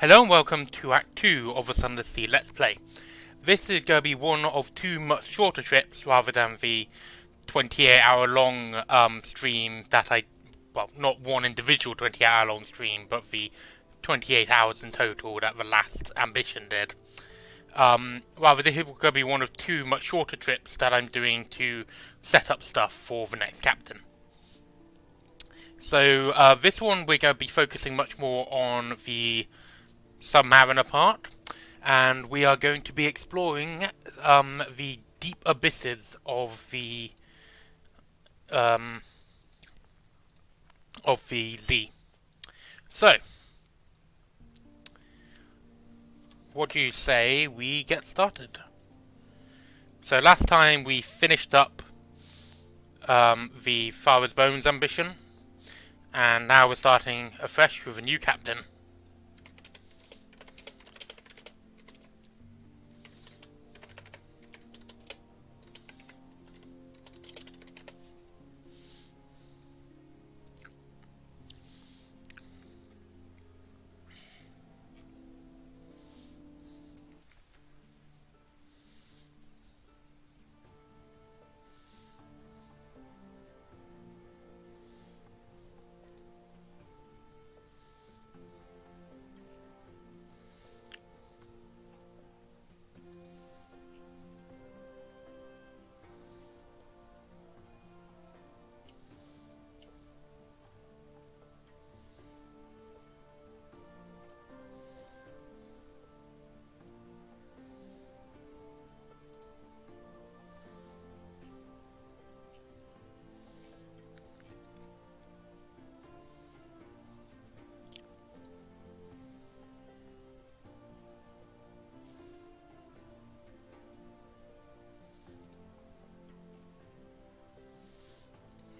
Hello and welcome to Act 2 of the Sunless Sea Let's Play. This is going to be one of two much shorter trips rather than the 28-hour long stream that well, not one individual 28-hour long stream, but the 28 hours in total that the last ambition did. Rather, this is going to be one of two much shorter trips that I'm doing to set up stuff for the next captain. So this one we're going to be focusing much more on the Submariner part, and we are going to be exploring the deep abysses of the Z. So, what do you say we get started? So last time we finished up the Father's Bones ambition, and now we're starting afresh with a new captain.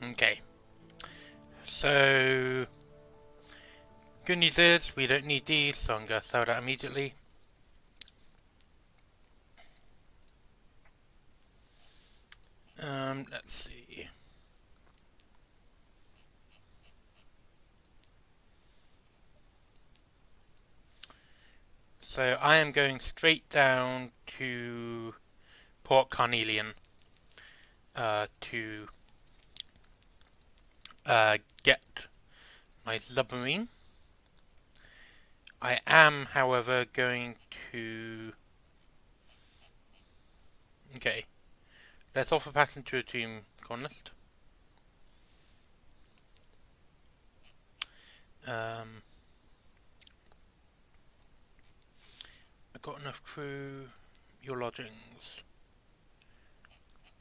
Okay, so good news is we don't need these, so I'm going to sell that immediately. Let's see. So I am going straight down to Port Carnelian to get my submarine. I am, however, going to... Okay, let's offer passenger to colonist. I've got enough crew. Your lodgings.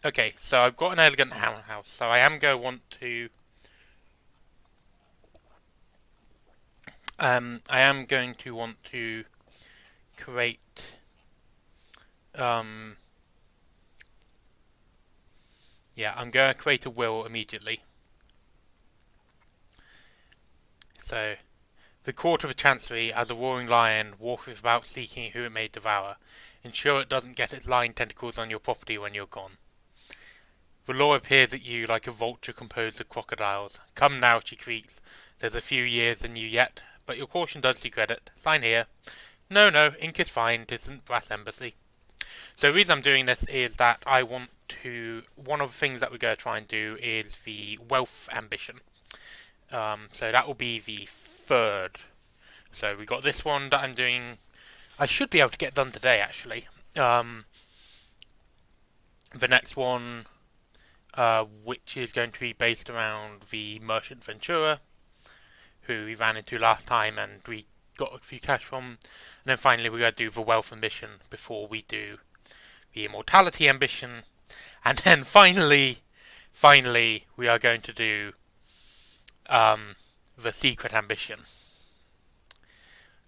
Okay, so I've got an elegant house, so I am going to want to... I am going to want to create yeah, I'm going to create a will immediately. So, the court of the chancery, as a roaring lion, walketh about seeking who it may devour. Ensure it doesn't get its lying tentacles on your property when you're gone. The law appears at you like a vulture composed of crocodiles. Come now, she creaks. There's a few years in you yet, but your caution does you credit. Sign here. No, ink is fine. It isn't Brass Embassy. So the reason I'm doing this is that I want to... One of the things that we're going to try and do is the wealth ambition. So that will be the third. So we got this one that I'm doing... I should be able to get done today, actually. The next one, which is going to be based around the Merchant Ventura, who we ran into last time and we got a few cash from. And then finally we're going to do the wealth ambition before we do the immortality ambition. And then finally we are going to do the secret ambition.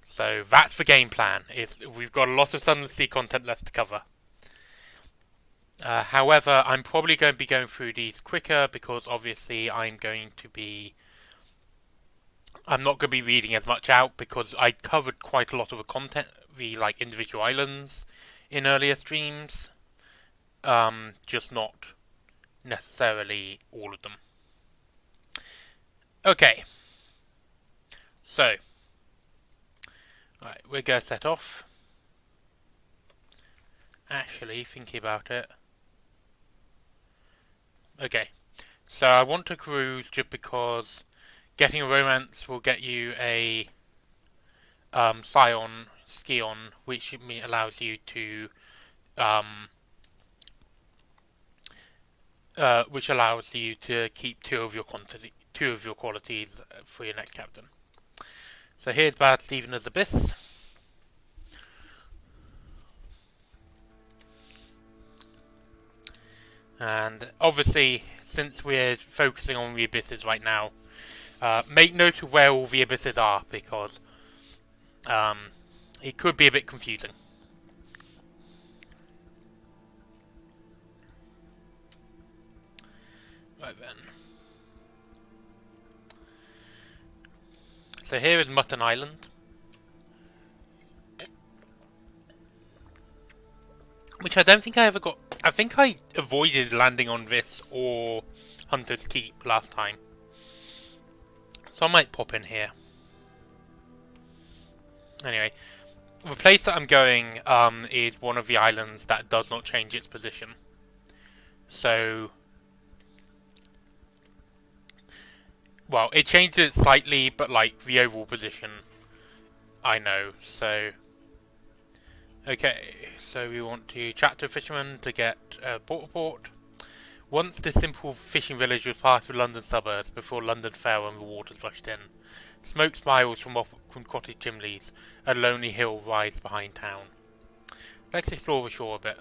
So that's the game plan. We've got a lot of Sunless Sea content left to cover. However, I'm probably going to be going through these quicker because obviously I'm not going to be reading as much out because I covered quite a lot of the content, the individual islands in earlier streams. Just not necessarily all of them. Okay. So, Right, we're going to set off. Actually, thinking about it. Okay, so I want to cruise just because getting a romance will get you a Scion, Skion, which allows you to keep two of your qualities for your next captain. So here's Bad Stephen's Abyss. And obviously, since we're focusing on the abysses right now, make note of where all the abysses are, because it could be a bit confusing. Right then. So here is Mutton Island, which I don't think I ever got. I think I avoided landing on this or Hunter's Keep last time, so I might pop in here. Anyway, the place that I'm going is one of the islands that does not change its position. So, well, it changes it slightly, but like the overall position, I know. So, okay, so we want to chat to a fisherman to get port. Once this simple fishing village was part of the London suburbs before London fell and the waters rushed in. Smoke spirals from cottage chimneys. A lonely hill rises behind town. Let's explore the shore a bit.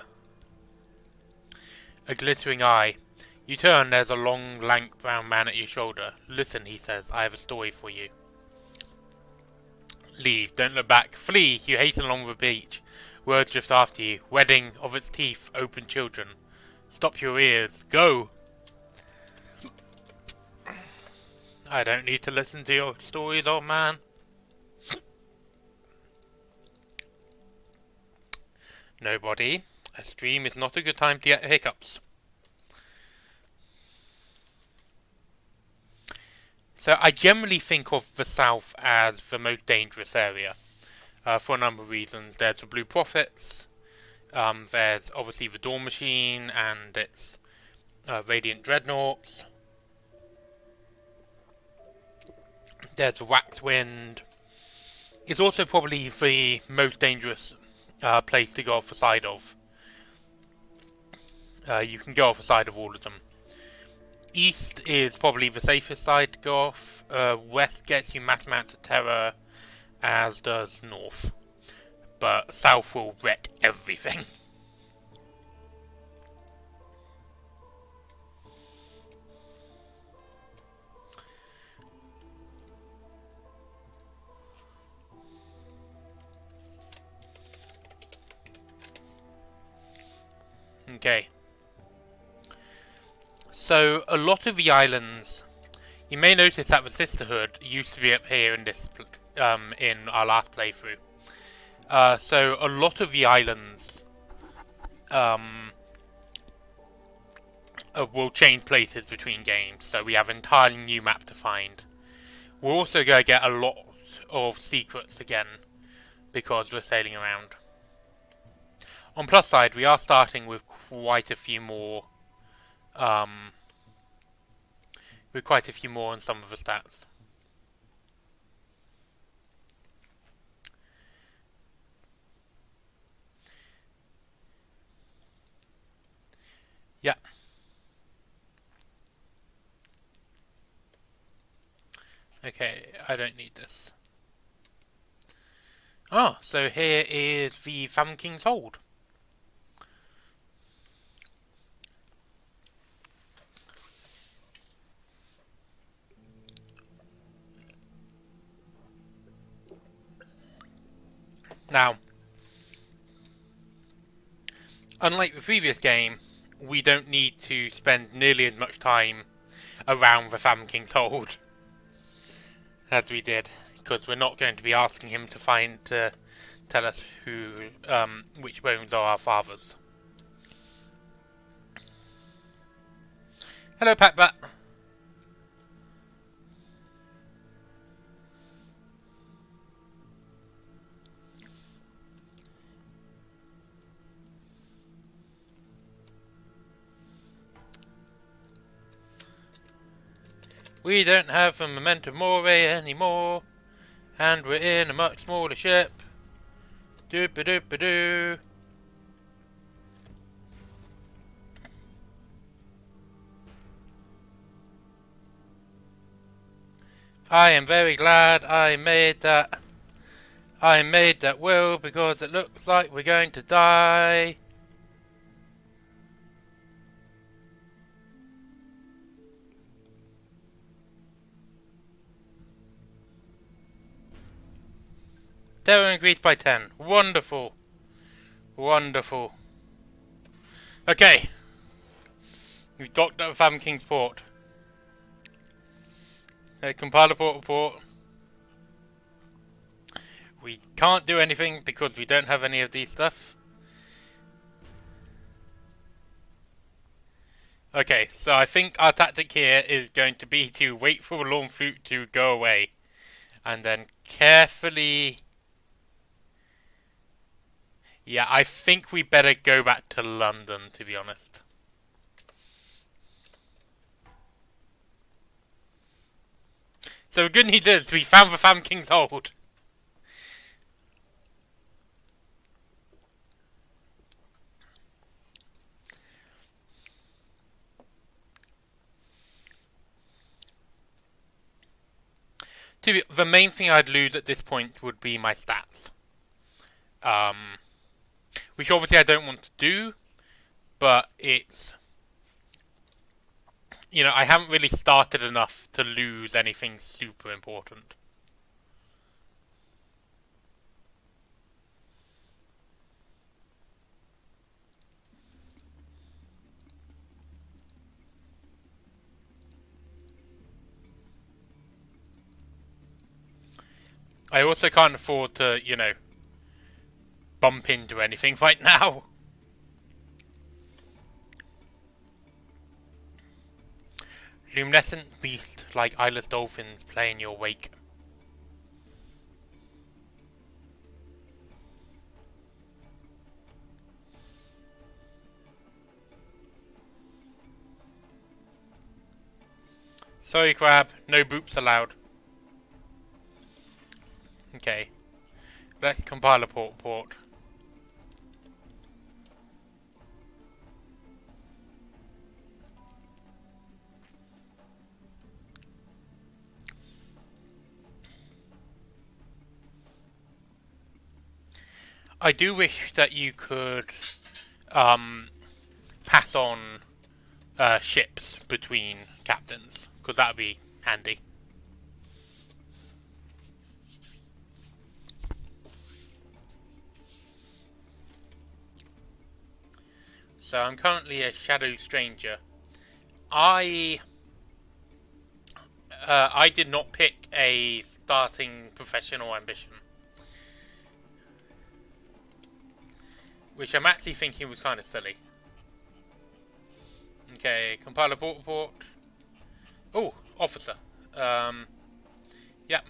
A glittering eye. You turn, there's a long, lank brown man at your shoulder. Listen, he says, I have a story for you. Leave, don't look back. Flee, you hasten along the beach. Words drift after you. Wedding of its teeth, open children. Stop your ears. Go! I don't need to listen to your stories, old man. Nobody. A stream is not a good time to get hiccups. So I generally think of the south as the most dangerous area. For a number of reasons. There's the Blue Prophets. There's obviously the Dawn Machine and its Radiant Dreadnoughts. There's the Waxwind. It's also probably the most dangerous place to go off the side of. You can go off the side of all of them. East is probably the safest side to go off. West gets you mass amounts of terror, as does North. But South will wreck everything. Okay. So, a lot of the islands, you may notice that the Sisterhood used to be up here in this, in our last playthrough. So, a lot of the islands will change places between games, so we have an entirely new map to find. We're also going to get a lot of secrets again, because we're sailing around. On plus side, we are starting with quite a few more on some of the stats. Yeah. Okay, I don't need this. Oh, so here is the Famine King's Hold. Now, unlike the previous game, we don't need to spend nearly as much time around the Famine King's Hold as we did, because we're not going to be asking him to tell us which bones are our father's. Hello, Pat. We don't have a Memento Mori anymore, and we're in a much smaller ship. Doop-a-doop-a-doo. I am very glad I made that will, because it looks like we're going to die. Terror increased by 10. Wonderful. Wonderful. Okay. We've docked at Fam King's Port. Okay, compile a port report. We can't do anything because we don't have any of these stuff. Okay, so I think our tactic here is going to be to wait for the lawn flute to go away. And then carefully... Yeah, I think we better go back to London, to be honest. So the good news is we found the Fam King's hold. The main thing I'd lose at this point would be my stats. Which obviously I don't want to do, but it's... You know, I haven't really started enough to lose anything super important. I also can't afford to, you know, bump into anything right now. Luminescent beast like eyeless dolphins play in your wake. Sorry, crab, no boops allowed. Okay, let's compile a port report. I do wish that you could pass on ships between captains, because that would be handy. So I'm currently a shadow stranger. I did not pick a starting professional ambition, which I'm actually thinking was kind of silly. Okay, compile a port report. Oh, officer. Yep.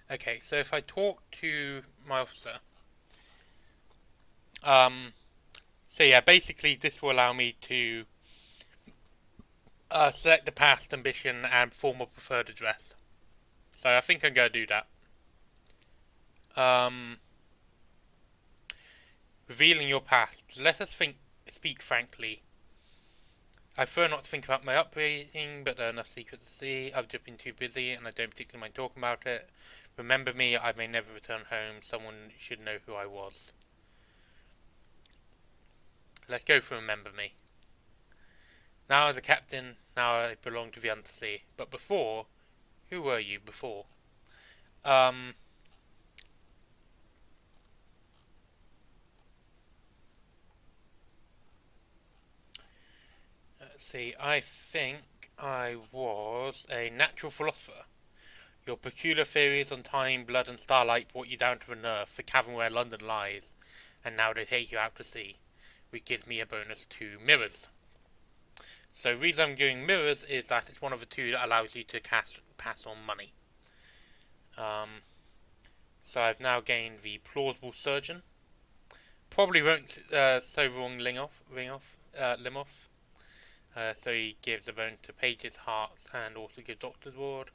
Okay, so if I talk to my officer, so yeah, basically this will allow me to select the past ambition and form a preferred address. So I think I'm going to do that. Revealing your past. Let us speak frankly. I prefer not to think about my upbringing, but there are enough secrets to see. I've just been too busy, and I don't particularly mind talking about it. Remember me, I may never return home. Someone should know who I was. Let's go for remember me. Now as a captain, now I belong to the undersea. But before, who were you before? Um, let's see. I think I was a natural philosopher. Your peculiar theories on time, blood, and starlight brought you down to the earth, the cavern where London lies, and now they take you out to sea, which gives me a bonus to mirrors. So the reason I'm doing mirrors is that it's one of the two that allows you to pass on money. So I've now gained the plausible surgeon. Probably won't so wrong limb off. So he gives a bonus to pages, hearts, and also gives doctor's ward.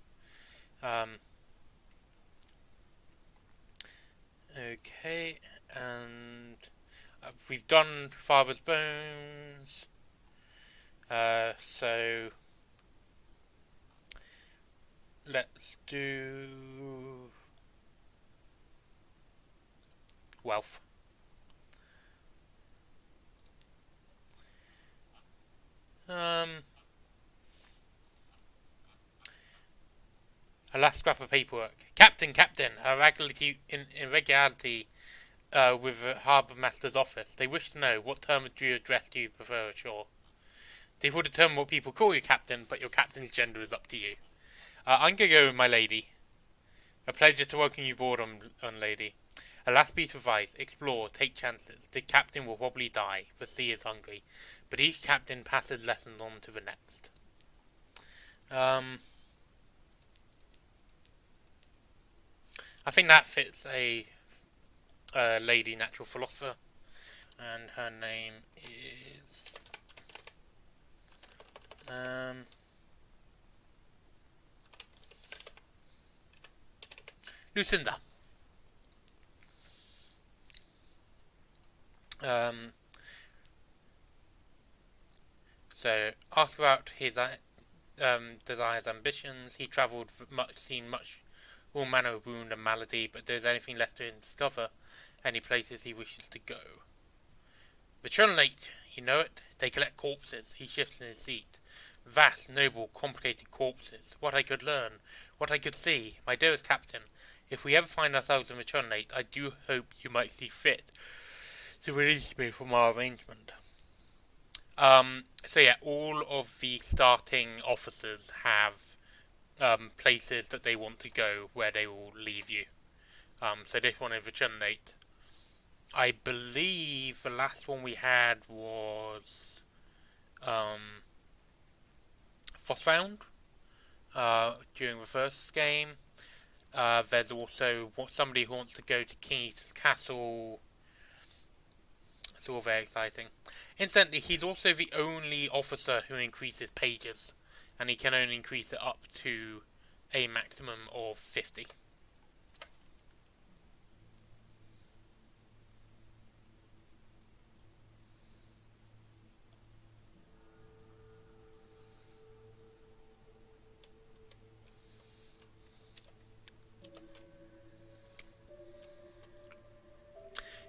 Okay, and we've done Father's Bones. So let's do Wealth. A last scrap of paperwork. Captain, irregularity with the Harbour Master's office. They wish to know what term of address do you prefer ashore. They will determine what people call you Captain, but your Captain's gender is up to you. I'm going to go with my lady. A pleasure to welcome you aboard on lady. A last piece of advice. Explore, take chances. The Captain will probably die. The sea is hungry. But each Captain passes lessons on to the next. I think that fits a lady natural philosopher. And her name is... Lucinda. So ask about his desires, ambitions. He travelled much, seen much, all manner of wound and malady, but there's anything left to discover, any places he wishes to go. Matronate, you know it? They collect corpses. He shifts in his seat. Vast, noble, complicated corpses. What I could learn, what I could see. My dearest Captain, if we ever find ourselves in Matronate, I do hope you might see fit to release me from our arrangement. So yeah, all of the starting officers have places that they want to go where they will leave you. So this one in Matronate. I believe the last one we had was Frostbound during the first game. There's also somebody who wants to go to King Eater's Castle. It's all very exciting. Incidentally, he's also the only officer who increases pages, and he can only increase it up to a maximum of 50.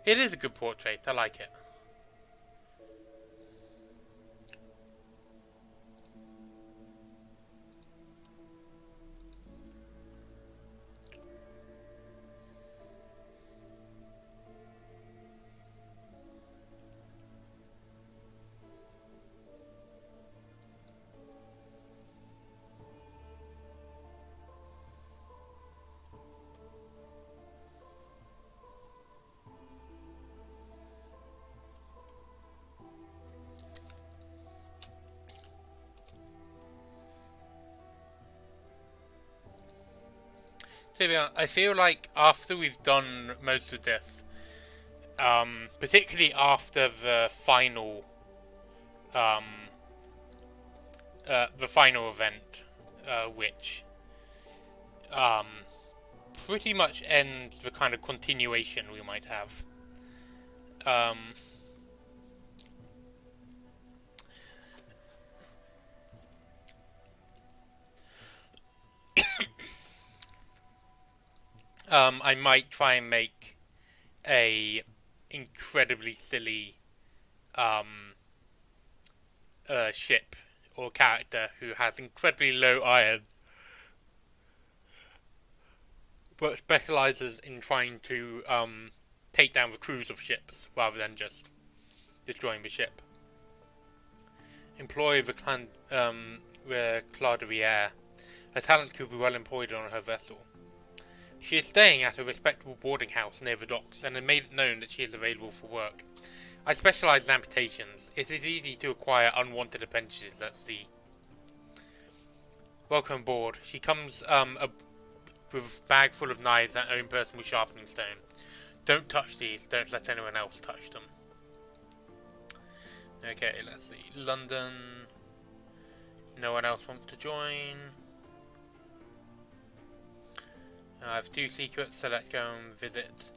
It is a good portrait, I like it. I feel like after we've done most of this, particularly after the final event, which pretty much ends the kind of continuation we might have. I might try and make a incredibly silly ship or character who has incredibly low iron, but specializes in trying to take down the crews of ships rather than just destroying the ship. Employ the Claudriere. Her talents could be well employed on her vessel. She is staying at a respectable boarding house near the docks and has made it known that she is available for work. I specialize in amputations. It is easy to acquire unwanted appendages at sea. Welcome aboard. She comes with a bag full of knives and her own personal sharpening stone. Don't touch these. Don't let anyone else touch them. Okay, let's see. London. No one else wants to join. I have 2 secrets, so let's go and visit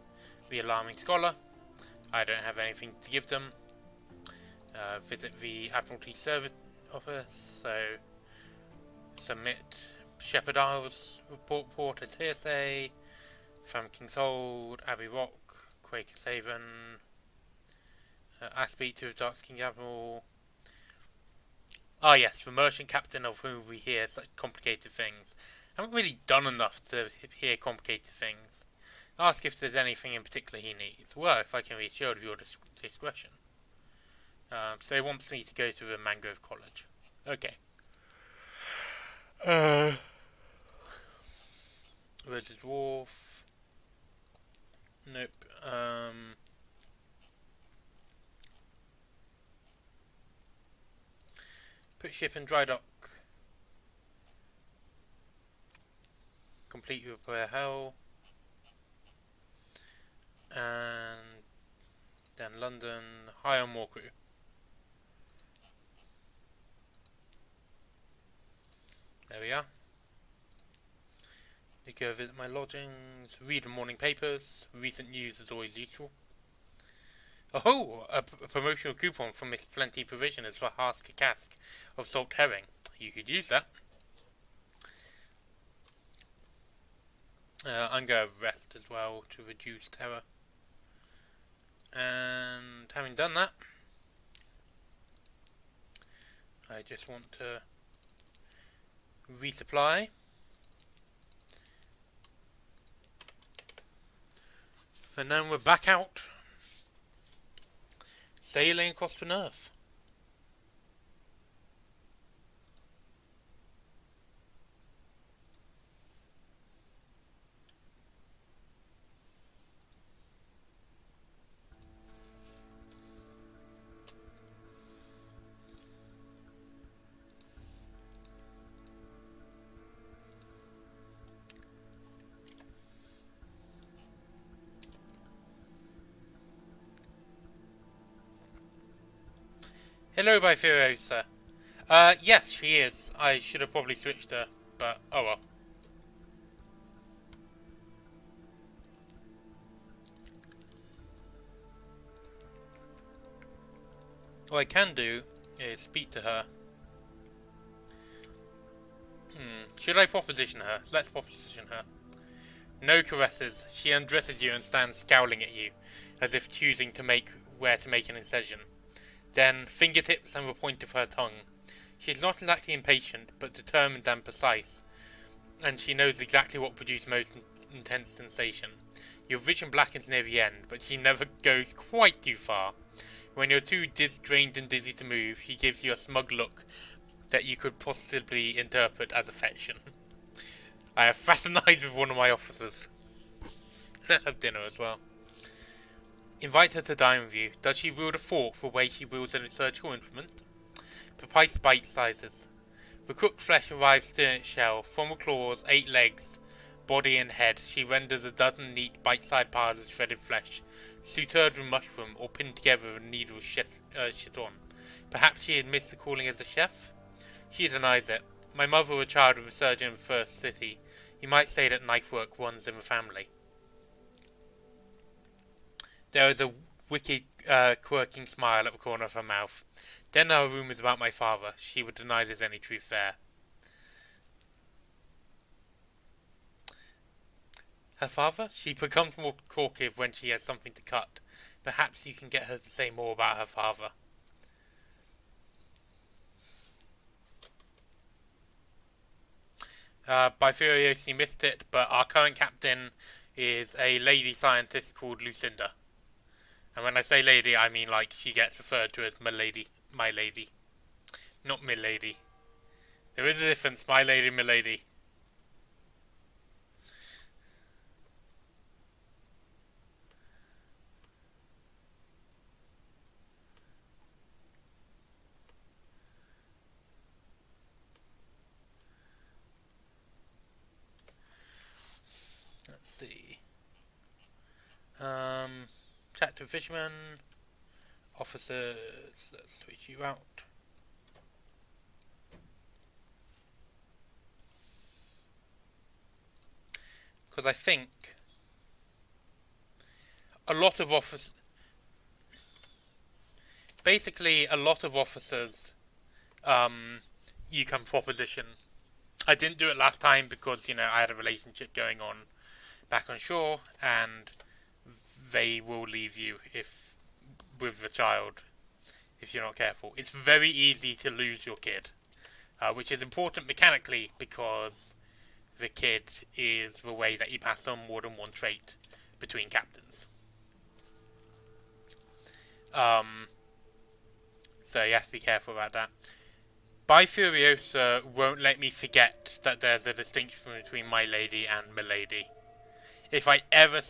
the Alarming Scholar. I don't have anything to give them. Visit the Admiralty Service Office, so submit Shepherd Isles report as hearsay. From King's Hold, Abbey Rock, Quaker's Haven. I speak to the Dark King Admiral. Ah yes, the merchant captain of whom we hear such complicated things. I haven't really done enough to hear complicated things. Ask if there's anything in particular he needs. Well, if I can be assured of your discretion. So he wants me to go to the Mangrove College. Okay. Where's the dwarf? Nope. Put ship in dry dock. Complete repair hell. And then London, hire more crew. There we are. You go visit my lodgings, read the morning papers. Recent news is always useful. Oh, a promotional coupon from Miss Plenty Provisioners for a cask of salt herring. You could use that. I'm going to rest as well to reduce terror. And having done that, I just want to resupply. And then we're back out, sailing across the earth. Hello, by Furiosa. Yes, she is. I should have probably switched her, but oh well. What I can do is speak to her. Should I proposition her? Let's proposition her. No caresses. She undresses you and stands scowling at you, as if choosing where to make an incision. Then fingertips and the point of her tongue. She is not exactly impatient, but determined and precise, and she knows exactly what produces most intense sensation. Your vision blackens near the end, but she never goes quite too far. When you're too drained and dizzy to move, she gives you a smug look that you could possibly interpret as affection. I have fraternized with one of my officers. Let's have dinner as well. Invite her to dine with you. Does she wield a fork the way she wields a surgical implement? Precise bite sizes. The cooked flesh arrives still in its shell. From the claws, 8 legs, body and head, she renders a dozen neat bite-sized piles of shredded flesh, sutured with mushroom or pinned together with a needle chiton. Perhaps she admits the calling as a chef? She denies it. My mother was a child of a surgeon in the first city. You might say that knife work runs in the family. There is a wicked, quirking smile at the corner of her mouth. Then there are rumours about my father. She would deny there's any truth there. Her father? She becomes more talkative when she has something to cut. Perhaps you can get her to say more about her father. By Furiosa, you missed it, but our current captain is a lady scientist called Lucinda. And when I say lady, I mean like she gets referred to as my lady, not milady. There is a difference, my lady, milady. Let's see. Chat to fisherman, officers. Let's switch you out. Because I think a lot of officers, basically a lot of officers, you can proposition. I didn't do it last time because, I had a relationship going on back on shore, and they will leave you with the child if you're not careful. It's very easy to lose your kid, which is important mechanically because the kid is the way that you pass on more than one trait between captains. So you have to be careful about that. By Furiosa won't let me forget that there's a distinction between my lady and milady. If I ever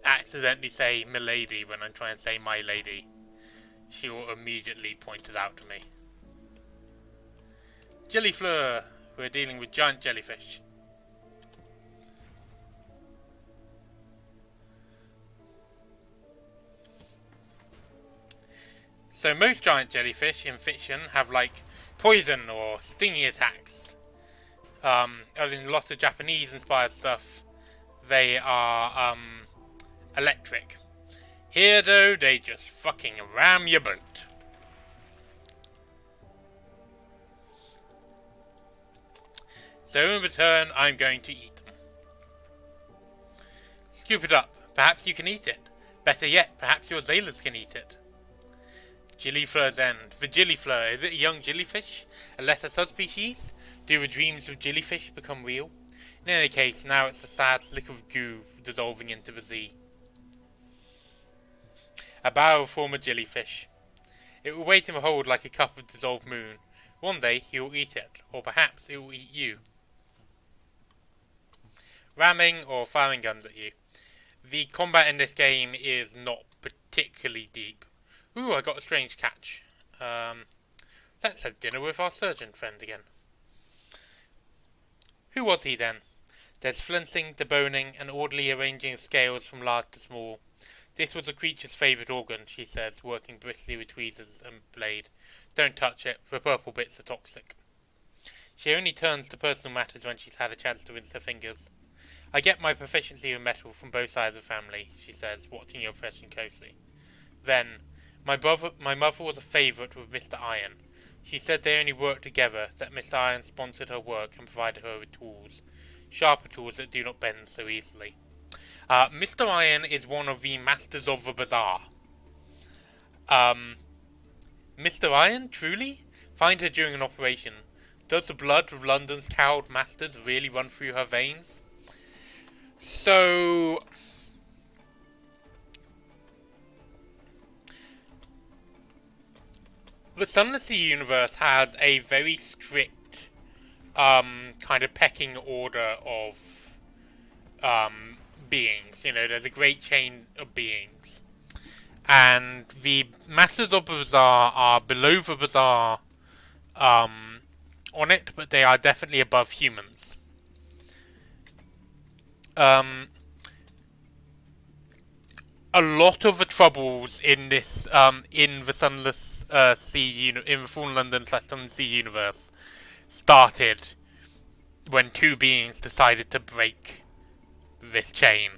accidentally say milady when I'm trying to say my lady, she will immediately point it out to me. Jellyfleur! We're dealing with giant jellyfish. So most giant jellyfish in fiction have like poison or stingy attacks. In a lot of Japanese inspired stuff, they are electric. Here though, they just fucking ram your boat. So in return, I'm going to eat them. Scoop it up. Perhaps you can eat it. Better yet, perhaps your sailors can eat it. Jellyfleur's end. The jellyfleur, is it a young jellyfish? A lesser subspecies? Do the dreams of jellyfish become real? In any case, now it's a sad slick of goo dissolving into the sea. A bow of former jellyfish. It will wait in the hold like a cup of dissolved moon. One day he will eat it, or perhaps it will eat you. Ramming or firing guns at you. The combat in this game is not particularly deep. Ooh, I got a strange catch. Let's have dinner with our surgeon friend again. Who was he then? There's flinting, deboning, and orderly arranging of scales from large to small. This was the creature's favourite organ, she says, working briskly with tweezers and blade. Don't touch it, the purple bits are toxic. She only turns to personal matters when she's had a chance to rinse her fingers. I get my proficiency in metal from both sides of the family, she says, watching your profession closely. Then, my mother was a favourite with Mr. Iron. She said they only worked together, that Mr. Iron sponsored her work and provided her with tools. Sharper tools that do not bend so easily. Mr. Iron is one of the Masters of the Bazaar. Mr. Iron, truly? Find her during an operation. Does the blood of London's cowed masters really run through her veins? So... the Sunless Sea universe has a very strict kind of pecking order of beings. There's a great chain of beings. And the Masters of the Bazaar are below the Bazaar on it, but they are definitely above humans. A lot of the troubles in this, in the Sunless Sea, in the Fallen London / Sunless Sea universe, started when two beings decided to break this chain.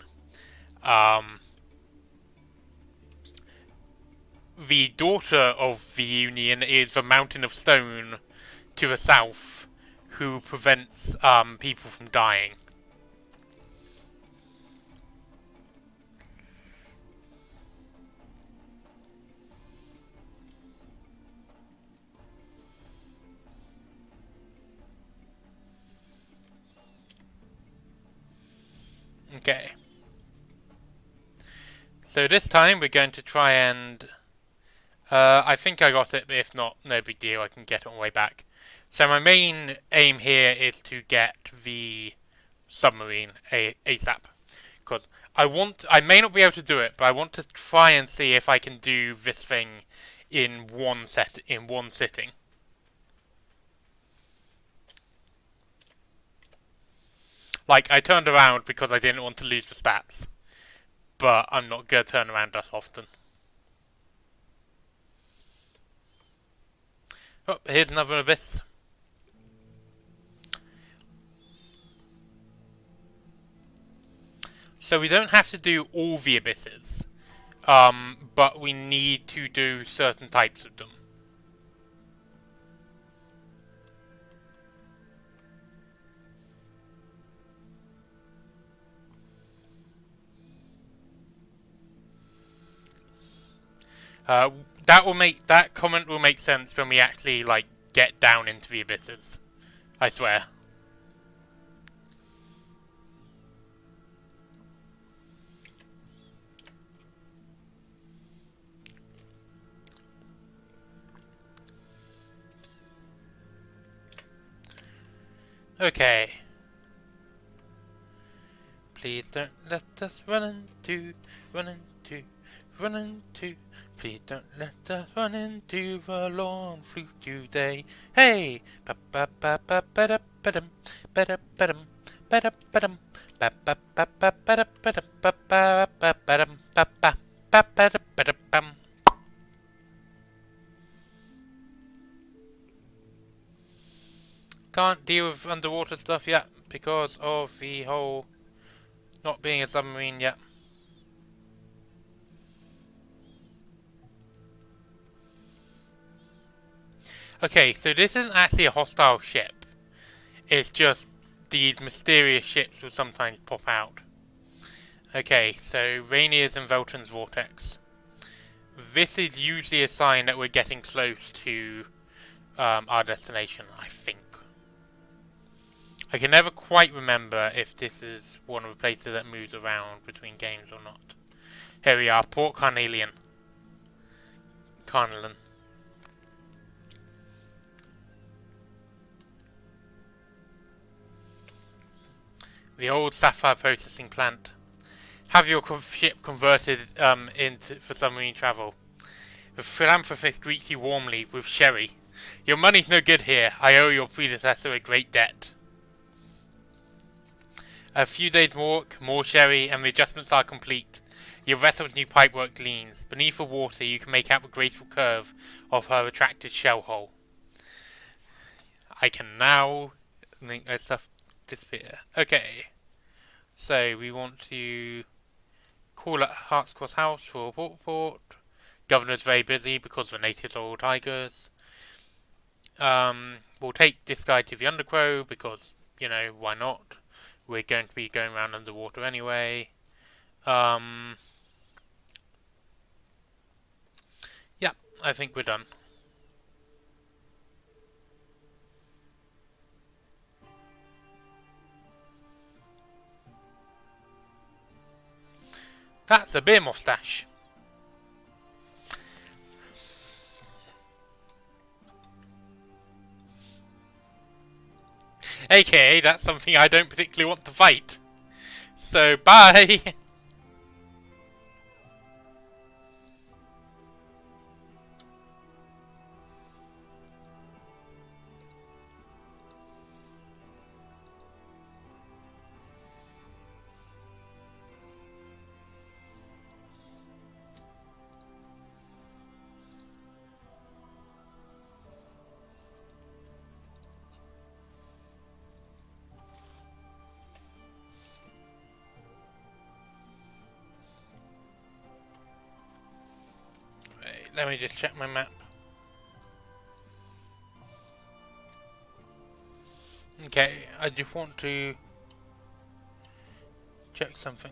The daughter of the Union is the Mountain of Stone to the south, who prevents people from dying. Okay. So this time we're going to try and... I think I got it, but if not, no big deal, I can get it on the way back. So my main aim here is to get the submarine ASAP. Because I may not be able to do it, but I want to try and see if I can do this thing in one sitting. Like, I turned around because I didn't want to lose the stats. But I'm not going to turn around that often. Oh, here's another abyss. So we don't have to do all the abysses. But we need to do certain types of them. That comment will make sense when we actually like get down into the abysses. I swear. Okay. Please don't let us run into. Please don't let us run into the lawn fruit today. Hey! Ba ba ba ba ba da ba dum ba da ba dum ba da ba dum ba ba ba ba ba da ba dum ba ba ba ba dum ba ba ba ba da ba da bum. Can't deal with underwater stuff yet because of the whole not being a submarine yet. Okay, so this isn't actually a hostile ship. It's just these mysterious ships will sometimes pop out. Okay, so Rainier's and Velton's vortex. This is usually a sign that we're getting close to our destination, I think. I can never quite remember if this is one of the places that moves around between games or not. Here we are, Port Carnelian. Carnelian. The old sapphire processing plant. Have your ship converted for submarine travel. The philanthropist greets you warmly with sherry. Your money's no good here. I owe your predecessor a great debt. A few days more sherry, and the adjustments are complete. Your vessel's new pipework leans. Beneath the water, you can make out the graceful curve of her retracted shell hole. I can now make my stuff disappear. Okay. So, we want to call at Hartscross House for a report. Governor's very busy because the natives are all tigers. We'll take this guy to the Undercrow because, you know, why not? We're going to be going around underwater anyway. Yeah, I think we're done. That's a beer mustache. AKA, that's something I don't particularly want to fight. So, bye! Let me just check my map. Okay, I just want to check something.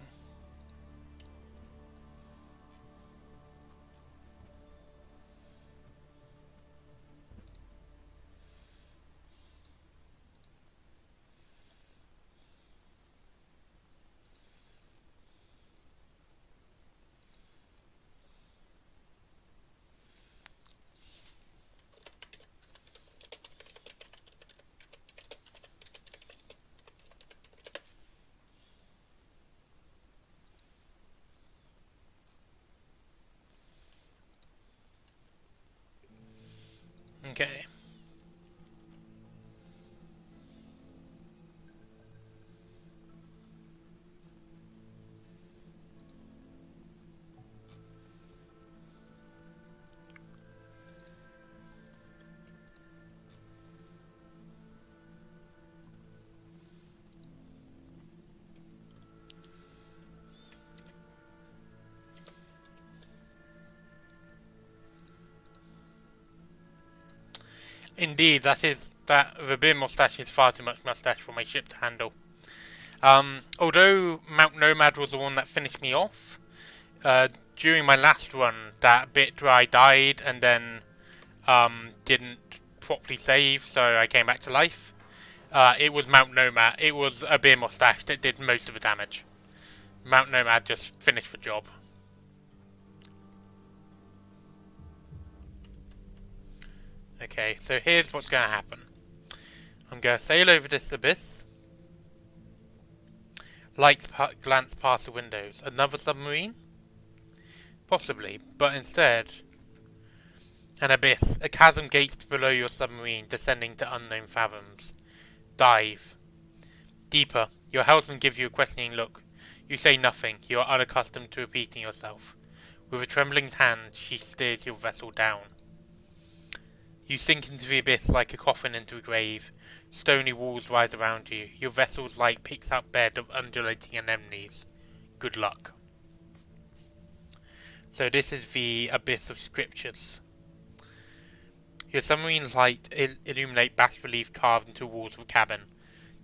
Okay. Indeed, that the beer mustache is far too much mustache for my ship to handle. Although Mount Nomad was the one that finished me off, during my last run, that bit where I died and then didn't properly save, so I came back to life. It was Mount Nomad. It was a beer mustache that did most of the damage. Mount Nomad just finished the job. Okay, so here's what's going to happen. I'm going to sail over this abyss. Lights glance past the windows. Another submarine? Possibly, but instead, an abyss. A chasm gapes below your submarine, descending to unknown fathoms. Dive. Deeper. Your helmsman gives you a questioning look. You say nothing. You are unaccustomed to repeating yourself. With a trembling hand, she steers your vessel down. You sink into the abyss like a coffin into a grave. Stony walls rise around you. Your vessel's light picks up bed of undulating anemones. Good luck. So this is the Abyss of Scriptures. Your submarine's light illuminate bas-relief carved into walls of a cabin.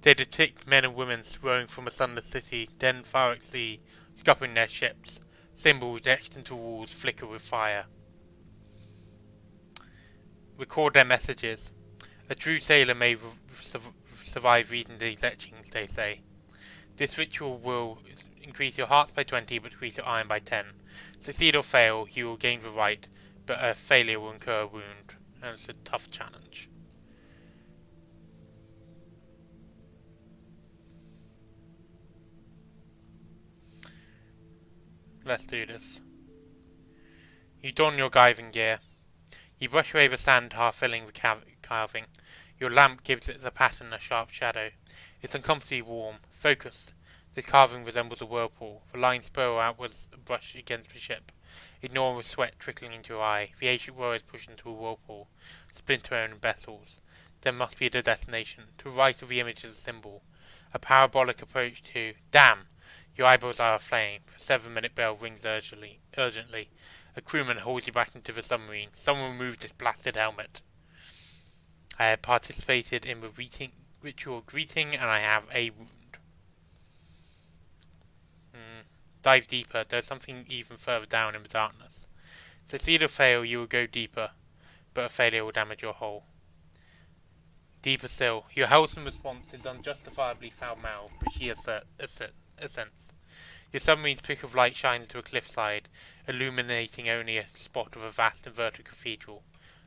They depict men and women rowing from a sunless city, then far at sea, scuppering their ships. Symbols etched into walls flicker with fire. Record their messages. A true sailor may survive reading these etchings, they say. This ritual will increase your hearts by 20, but decrease your iron by 10. Succeed or fail, you will gain the right, but a failure will incur a wound. And it's a tough challenge. Let's do this. You don your diving gear. You brush away the sand half filling the carving. Your lamp gives it the pattern a sharp shadow. It's uncomfortably warm. Focus. This carving resembles a whirlpool. The lines spiral outwards and brush against the ship. Ignore the sweat trickling into your eye. The ancient rower is pushed into a whirlpool. Splintering vessels. There must be the destination. To the right of the image is a symbol. A parabolic approach to... Damn! Your eyeballs are aflame. The 7-minute bell rings urgently. A crewman holds you back into the submarine. Someone remove this blasted helmet. I have participated in the ritual greeting and I have a wound. Dive deeper. There's something even further down in the darkness. Succeed or fail, you will go deeper, but a failure will damage your hull. Deeper still. Your helmsman's response is unjustifiably foul-mouthed, but she assents. Your submarine's prick of light shines to a cliffside, illuminating only a spot of a vast inverted cathedral,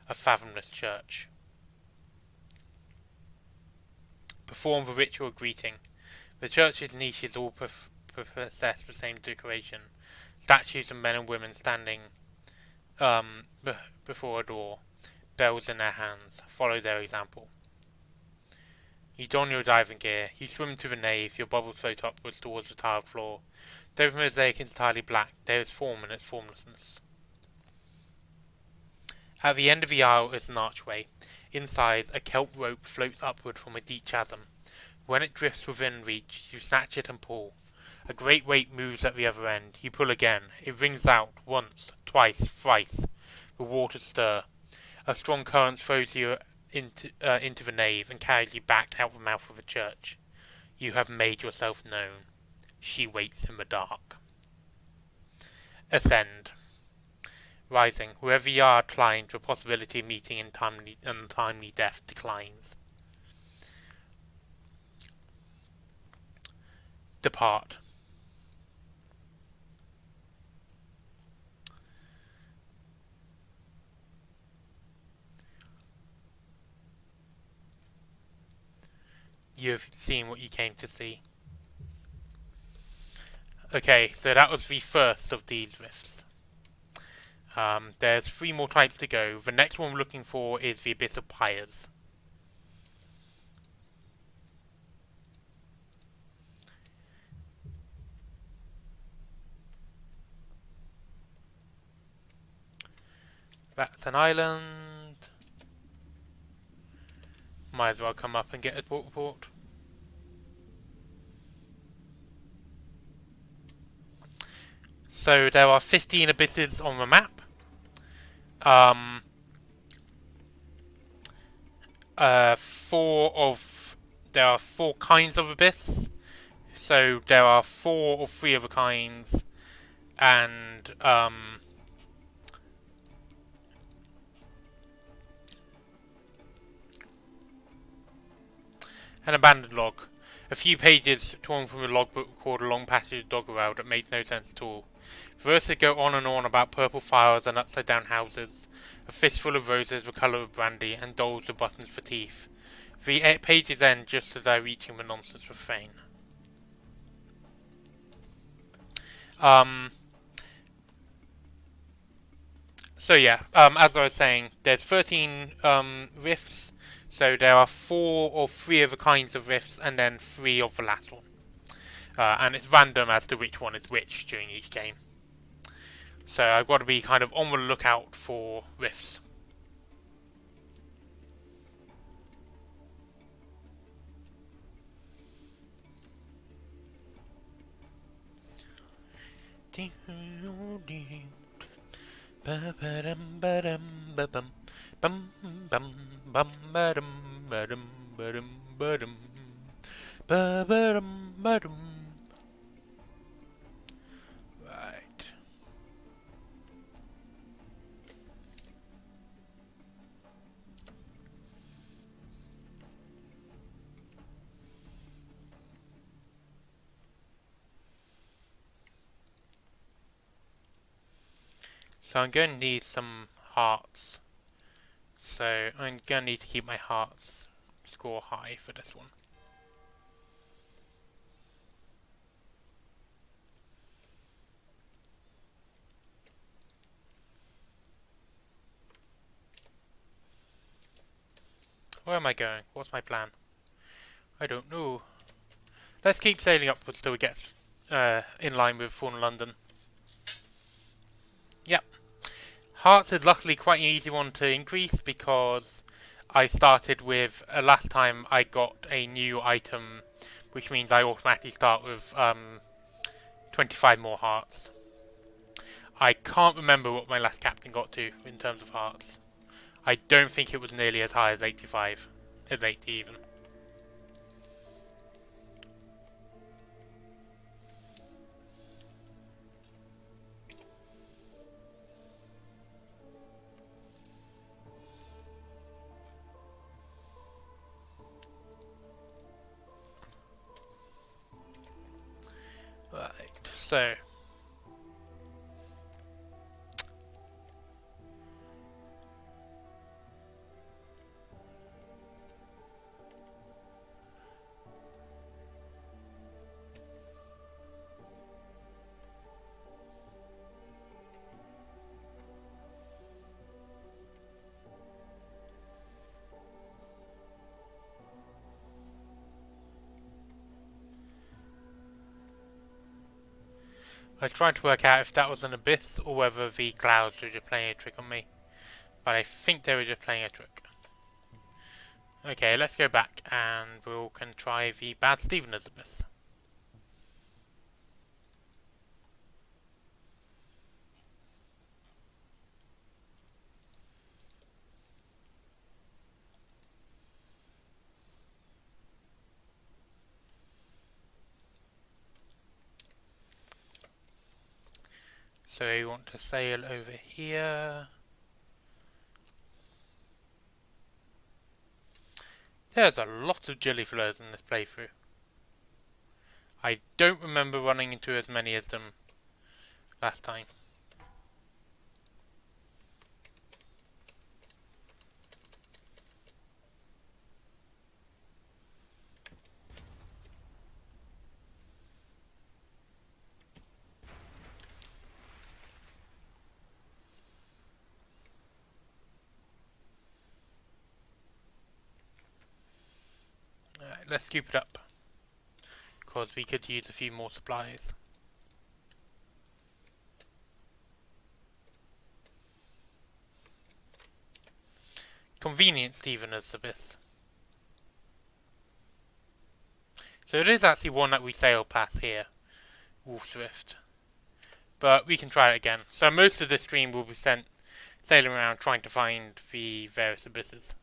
a fathomless church. Perform the ritual greeting. The church's niches all possess the same decoration. Statues of men and women standing before a door, bells in their hands. Follow their example. You don your diving gear. You swim to the nave. Your bubbles float upwards towards the tiled floor. Though the mosaic is entirely black, there is form in its formlessness. At the end of the aisle is an archway. Inside, a kelp rope floats upward from a deep chasm. When it drifts within reach, you snatch it and pull. A great weight moves at the other end. You pull again. It rings out once, twice, thrice. The waters stir. A strong current throws you into the nave and carries you back out the mouth of the church. You have made yourself known. She waits in the dark. Ascend. Rising. Wherever you are climbed, the possibility of meeting untimely death declines. Depart. You have seen what you came to see. Okay, so that was the first of these rifts. There's 3 more types to go. The next one we're looking for is the Abyss of Pyres. That's an island. Might as well come up and get a report. So there are 15 abysses on the map. There are 4 kinds of abyss. So there are 4 or 3 of the kinds, and an abandoned log. A few pages torn from the logbook record a long passage of Doggerel that made no sense at all. Verses go on and on about purple flowers and upside down houses, a fistful of roses the colour of brandy, and dolls with buttons for teeth. The pages end just as they're reaching the nonsense refrain. So yeah, as I was saying, there's 13 rifts. So there are 4 or 3 of the kinds of rifts, and then 3 of the last one. And it's random as to which one is which during each game. So I've got to be kind of on the lookout for rifts. Right. So I'm going to need some hearts. So I'm going to need to keep my hearts score high for this one. Where am I going? What's my plan? I don't know. Let's keep sailing upwards till we get in line with Fawn London. Yep. Hearts is luckily quite an easy one to increase because I started with, last time I got a new item, which means I automatically start with 25 more hearts. I can't remember what my last captain got to in terms of hearts. I don't think it was nearly as high as 85, as 80 even. Right, so I was trying to work out if that was an abyss or whether the clouds were just playing a trick on me. But I think they were just playing a trick. Okay, let's go back and we can try the Bad Steveners abyss. So we want to sail over here. There's a lot of jellyflowers in this playthrough. I don't remember running into as many as them last time. Right, let's scoop it up, because we could use a few more supplies. Convenient Stephen as abyss. So it is actually one that we sail past here, Wolf's Rift. But we can try it again. So most of this stream will be spent sailing around trying to find the various abysses.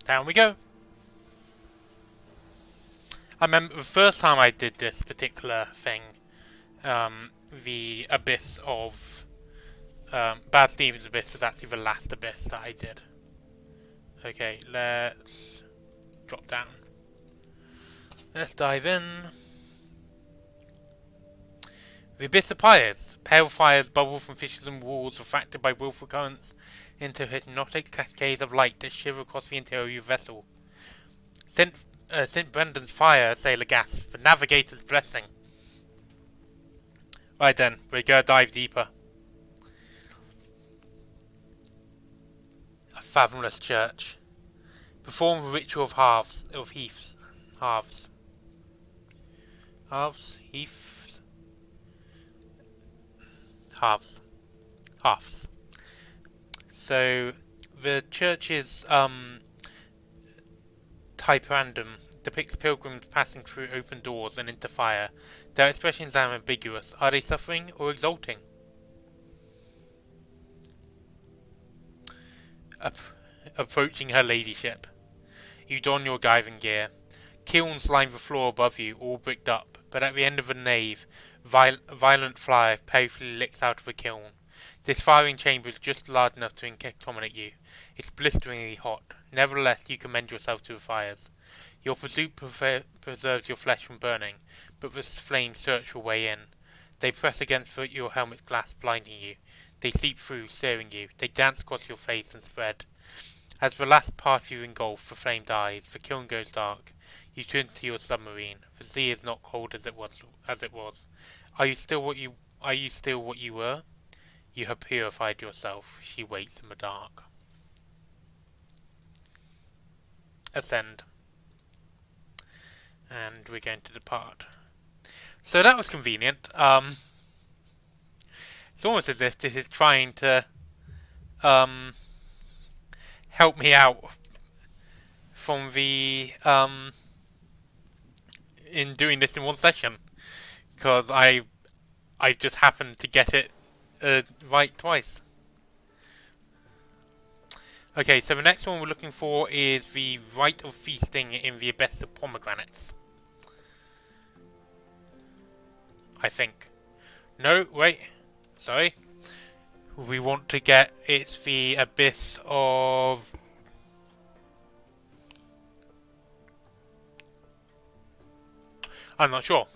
Down we go. I remember the first time I did this particular thing, the abyss of Bad Stevens Abyss was actually the last abyss that I did. Okay, let's drop down. Let's dive in. The abyss of pyres. Pale fires bubble from fissures and walls, refracted by willful currents into hypnotic cascades of light that shiver across the interior of your vessel. St. Brendan's fire, sailor gasps, the navigator's blessing. Right then, we're gonna dive deeper. A fathomless church. Perform the ritual of halves, of heaths. Halves. Halves? Heaths? Halves. Halves. So, the church's type random depicts pilgrims passing through open doors and into fire. Their expressions are ambiguous. Are they suffering or exulting? Approaching her ladyship. You don your diving gear. Kilns line the floor above you, all bricked up, but at the end of the nave, violent fire painfully licks out of the kiln. This firing chamber is just large enough to contaminate you. It's blisteringly hot. Nevertheless, you commend yourself to the fires. Your pursuit preserves your flesh from burning, but the flames search your way in. They press against your helmet's glass, blinding you. They seep through, searing you. They dance across your face and spread. As the last part of you engulf, the flame dies. The kiln goes dark. You turn to your submarine. The sea is not cold as it was. Are you still what you were? You have purified yourself. She waits in the dark. Ascend. And we're going to depart. So that was convenient. It's almost as if this is trying to help me out from the in doing this in one session, because I just happened to get it right twice. Okay, so the next one we're looking for is the Rite of Feasting in the Abyss of Pomegranates. I think. No, wait. Sorry. We want to get... It's the Abyss of... I'm not sure.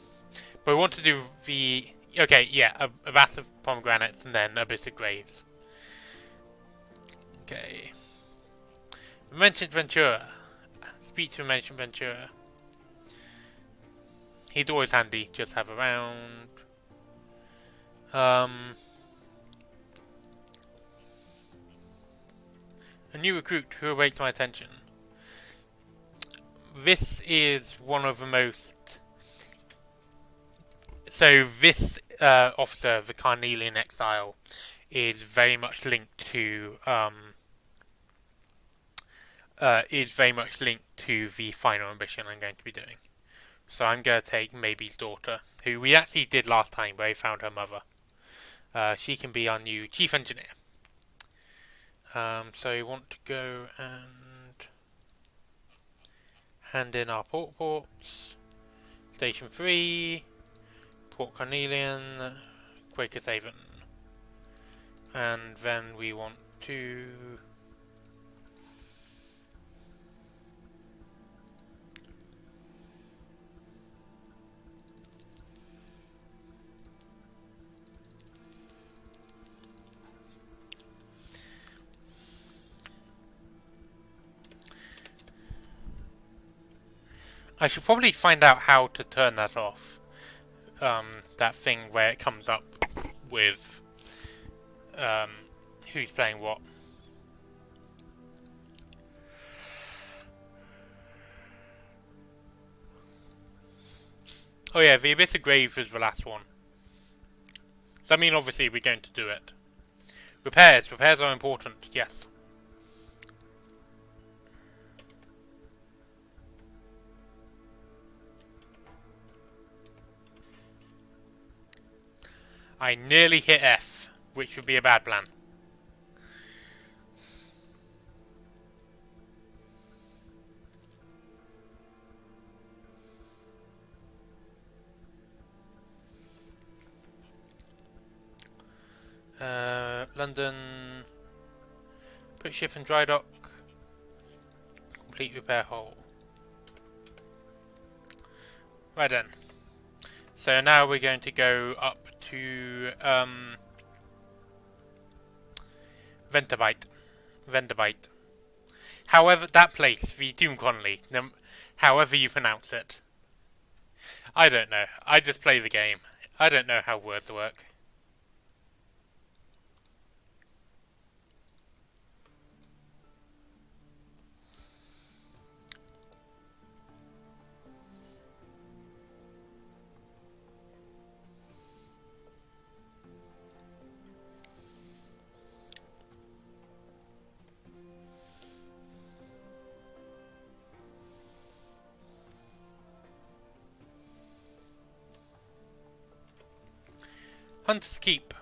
But we want to do the... Okay, yeah. Abyss of Pomegranates and then Abyss of Graves. Okay. Mentioned Ventura. Speak to Mentioned Ventura. He's always handy, just have around. A new recruit who awaits my attention. This is one of the most... So this officer, the Carnelian Exile, is very much linked to... the final ambition I'm going to be doing. So I'm going to take Maybe's daughter, who we actually did last time where we found her mother. She can be our new chief engineer. So we want to go and hand in our ports. Station 3, Port Cornelian, Quakers Haven. And then we want to I should probably find out how to turn that off. That thing where it comes up with who's playing what. Oh yeah, the Abyss of Graves was the last one. So I mean, obviously we're going to do it. Repairs are important, yes. I nearly hit F, which would be a bad plan. London, put ship in dry dock, complete repair hole. Right then. So now we're going to go up to Venterbite. However, that place, the Doom Conley, however you pronounce it. I don't know. I just play the game. I don't know how words work. Hunter's Keep.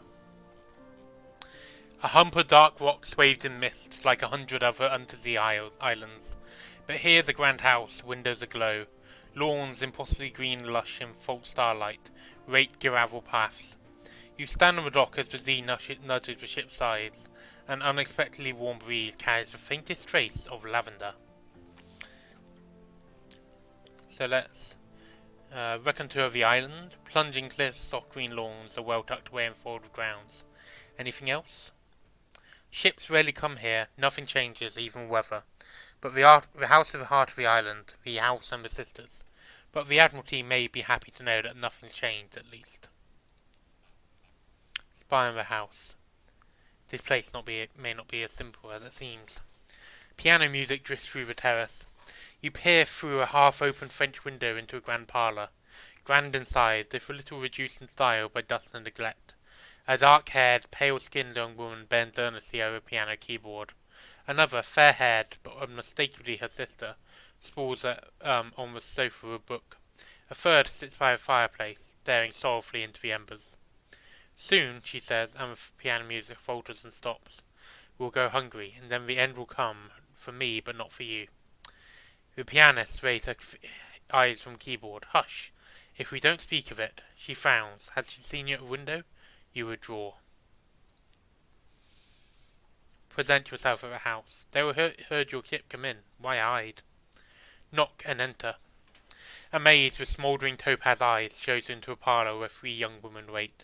A hump of dark rock swathed in mist, like 100 other undersea islands. But here the grand house, windows aglow, lawns impossibly green lush in false starlight, raked gravel paths. You stand on the dock as the sea nudges the ship's sides. An unexpectedly warm breeze carries the faintest trace of lavender. So let's recontour the island. Plunging cliffs, soft green lawns are well tucked away in folded grounds. Anything else? Ships rarely come here, nothing changes, even weather. But the house is the heart of the island, the house and the sisters. But the Admiralty may be happy to know that nothing's changed, at least. Spy on the house. This place may not be as simple as it seems. Piano music drifts through the terrace. You peer through a half-open French window into a grand parlour. Grand in size, if a little reduced in style by dust and neglect. A dark-haired, pale-skinned young woman bends earnestly over a piano keyboard. Another, fair-haired, but unmistakably her sister, sprawls on the sofa with a book. A third sits by a fireplace, staring sorrowfully into the embers. Soon, she says, and the piano music falters and stops. We'll go hungry, and then the end will come, for me, but not for you. The pianist raised her eyes from keyboard. Hush! If we don't speak of it, she frowns. Has she seen you at a window? You withdraw. Present yourself at the house. They will heard your ship come in. Why hide? Knock and enter. A maid with smouldering topaz eyes shows into a parlour where 3 young women wait.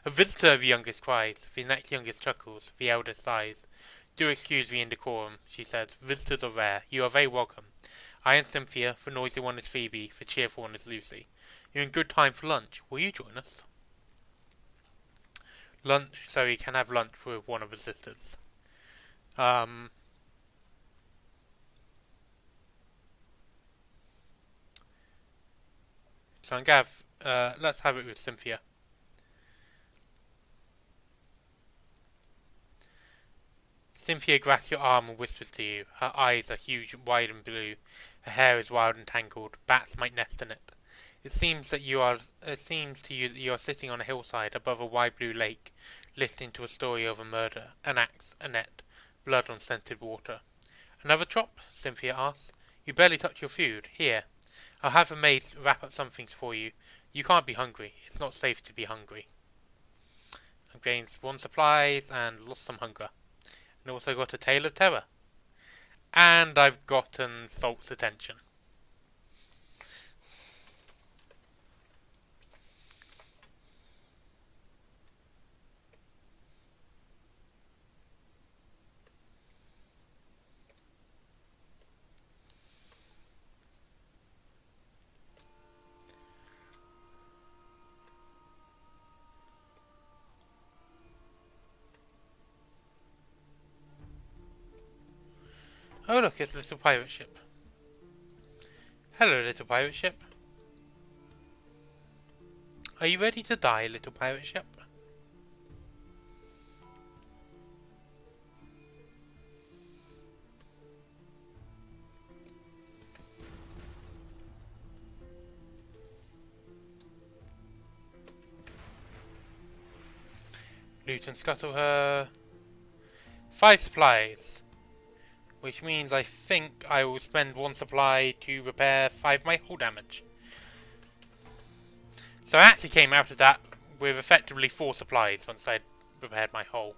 A visitor, the youngest cries. The next youngest chuckles. The eldest sighs. Do excuse the indecorum, she says. Visitors are rare. You are very welcome. I am Cynthia. The noisy one is Phoebe. The cheerful one is Lucy. You're in good time for lunch. Will you join us? Lunch, so he can have lunch with one of the sisters. So I'm gonna have, let's have it with Cynthia. Cynthia grasps your arm and whispers to you. Her eyes are huge, wide and blue. Her hair is wild and tangled. Bats might nest in it. It seems to you that you are sitting on a hillside above a wide blue lake, listening to a story of a murder, an axe, a net, blood on scented water. Another chop? Cynthia asked. You barely touch your food. Here, I'll have a maid wrap up some things for you. You can't be hungry. It's not safe to be hungry. I've gained 1 supplies and lost some hunger. And also got a tale of terror. And I've gotten Salt's attention. Oh look, it's a little pirate ship. Hello, little pirate ship. Are you ready to die, little pirate ship? Loot and scuttle her. 5 supplies. Which means I think I will spend 1 supply to repair 5 of my hull damage. So I actually came out of that with effectively 4 supplies once I'd repaired my hull.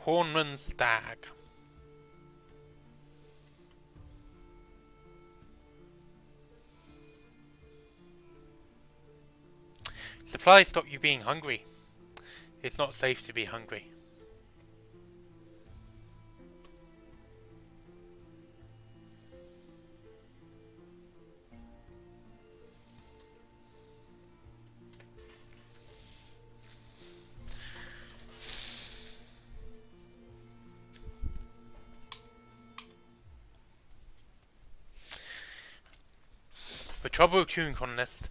Hornman Stag. Supplies stop you being hungry. It's not safe to be hungry. The trouble with Toon Colonist.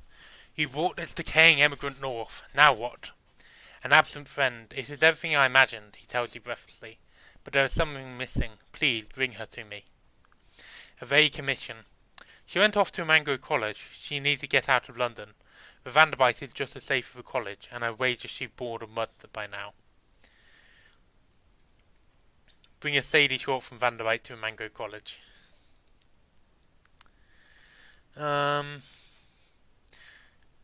You brought this decaying emigrant north. Now what? An absent friend. It is everything I imagined, he tells you breathlessly. But there is something missing. Please, bring her to me. A vague commission. She went off to Mango College. She needs to get out of London. The Vanderbilt is just as safe as a college, and I wager she's bored of mud by now. Bring a Sadie Short from Vanderbilt to Mango College.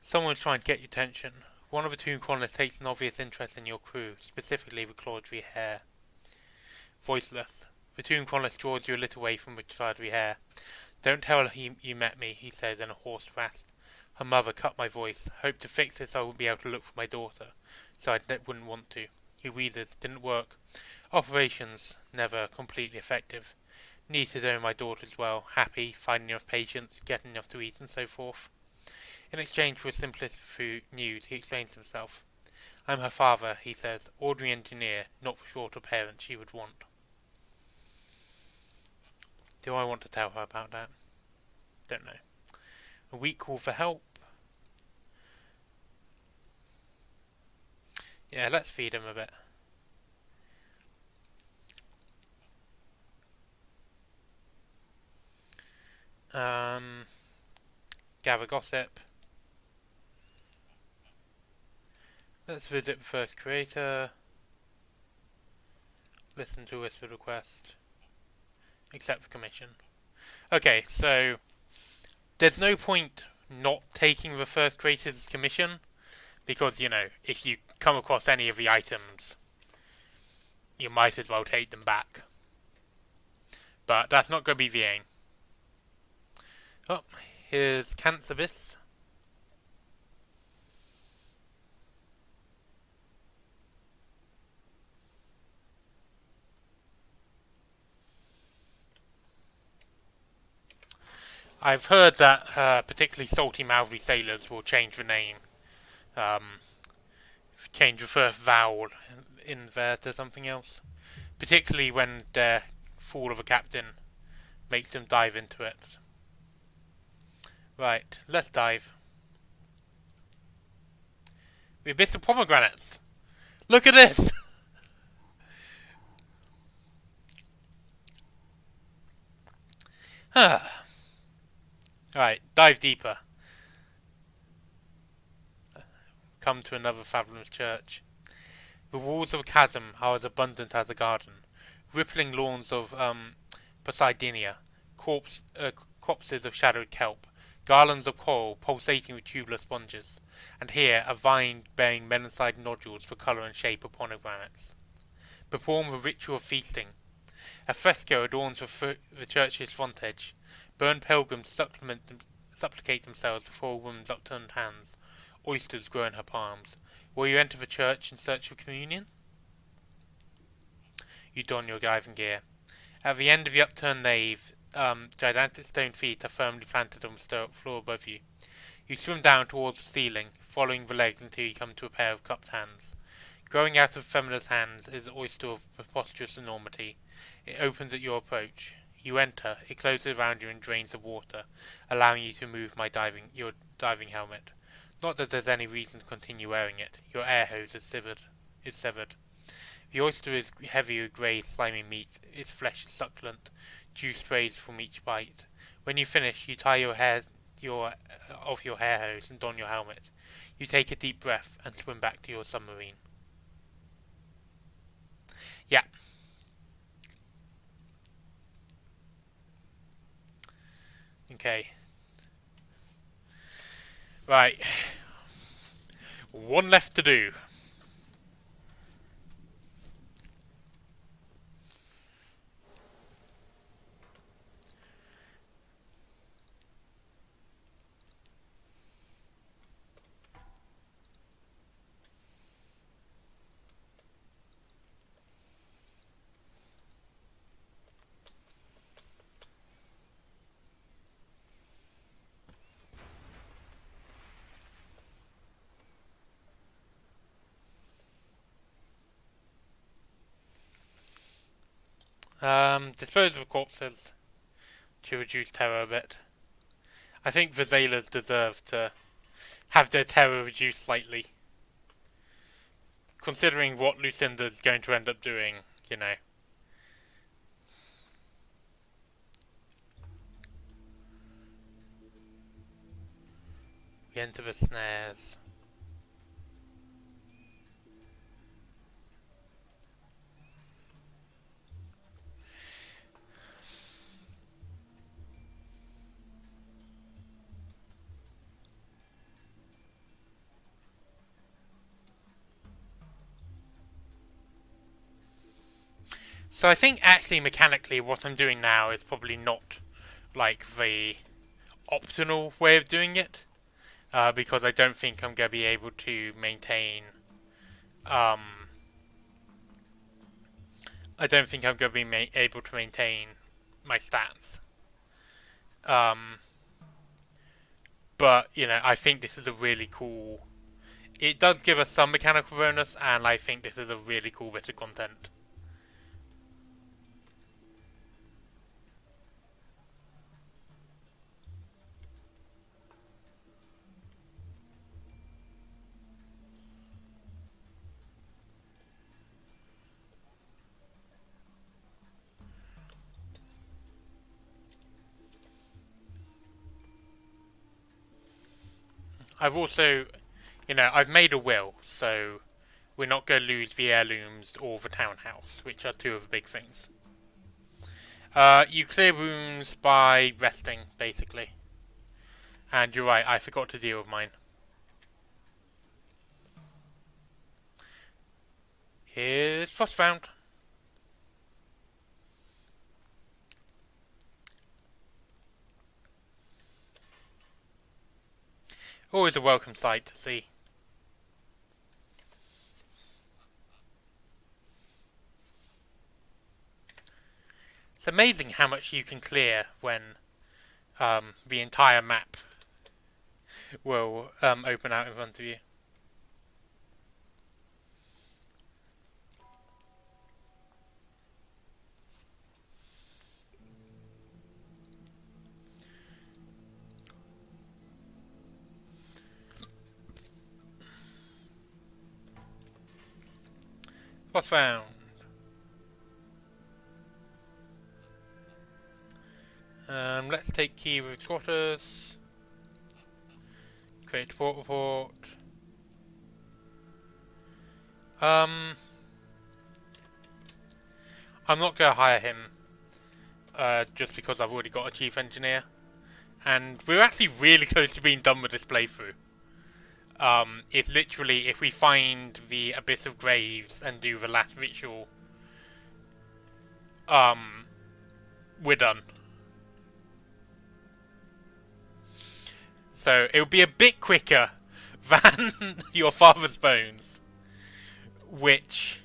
Someone's trying to get your attention. One of the Toon Colonists takes an obvious interest in your crew, specifically the Claudry hair. Voiceless. The Toon Colonist draws you a little away from the Claudry hair. Don't tell her you met me, he says in a hoarse rasp. Her mother cut my voice. Hope to fix this I will be able to look for my daughter. So I wouldn't want to. He wheezes. Didn't work. Operations never completely effective. Need to know my daughter as well. Happy, finding enough patients, getting enough to eat and so forth. In exchange for simplest food news, he explains himself. I'm her father, he says. Ordinary engineer, not the sort of parent she would want. Do I want to tell her about that? Don't know. A weak call for help. Yeah, let's feed him a bit. Gather gossip. Let's visit the first creator. Listen to a whispered request. Accept the commission. Okay, so there's no point not taking the first creator's commission because, you know, if you come across any of the items, you might as well take them back. But that's not going to be the aim. Oh, here's Cancervis. I've heard that particularly salty-mouthy sailors will change the name. Change the first vowel in there to something else. Particularly when their fool of a captain makes them dive into it. Right, let's dive. The Abyss of Pomegranates! Look at this! Alright, dive deeper. Come to another fabulous church. The walls of a chasm are as abundant as a garden. Rippling lawns of Poseidonia, copses of shadowed kelp, garlands of coral pulsating with tubular sponges, and here a vine bearing melon-sized nodules for colour and shape of pomegranates. Perform a ritual of feasting. A fresco adorns the church's front edge. Burned pilgrims supplicate themselves before a woman's upturned hands. Oysters grow in her palms. Will you enter the church in search of communion? You don your diving gear. At the end of the upturned nave, gigantic stone feet are firmly planted on the floor above you. You swim down towards the ceiling, following the legs until you come to a pair of cupped hands. Growing out of Femina's hands is an oyster of preposterous enormity. It opens at your approach. You enter, it closes around you and drains the water, allowing you to remove your diving helmet. Not that there's any reason to continue wearing it. Your air hose is severed. The oyster is heavy with grey, slimy meat. Its flesh is succulent. Juice sprays from each bite. When you finish, you tie your hair off your hair hose and don your helmet. You take a deep breath and swim back to your submarine. Yeah. Okay. Right. One left to do. Dispose of corpses to reduce terror a bit. I think the Zaylers deserve to have their terror reduced slightly. Considering what Lucinda's going to end up doing, you know. We enter the snares. So I think actually mechanically what I'm doing now is probably not like the optimal way of doing it, because I don't think I'm going to be able to maintain I don't think I'm going to be able to maintain my stats. But, you know, I think this is a really cool... It does give us some mechanical bonus, and I think this is a really cool bit of content. I've also, you know, I've made a will, so we're not going to lose the heirlooms or the townhouse, which are two of the big things. You clear rooms by resting, basically. And you're right, I forgot to deal with mine. Here's Frostbound. Always a welcome sight to see. It's amazing how much you can clear when the entire map will open out in front of you. What's found? Let's take key with squatters. Create port report. I'm not going to hire him just because I've already got a chief engineer. And we're actually really close to being done with this playthrough. It's literally, if we find the Abyss of Graves and do the last ritual, we're done. So it'll be a bit quicker than your father's bones, which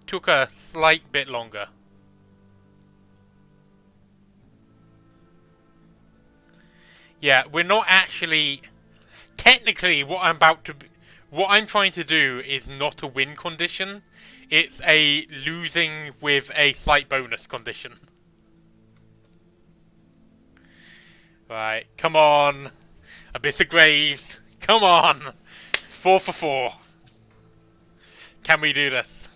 took a slight bit longer. Yeah, we're not actually... Technically, what I'm trying to do is not a win condition. It's a losing with a slight bonus condition. Right, come on. Abyss of Graves. Come on. 4 for 4. Can we do this?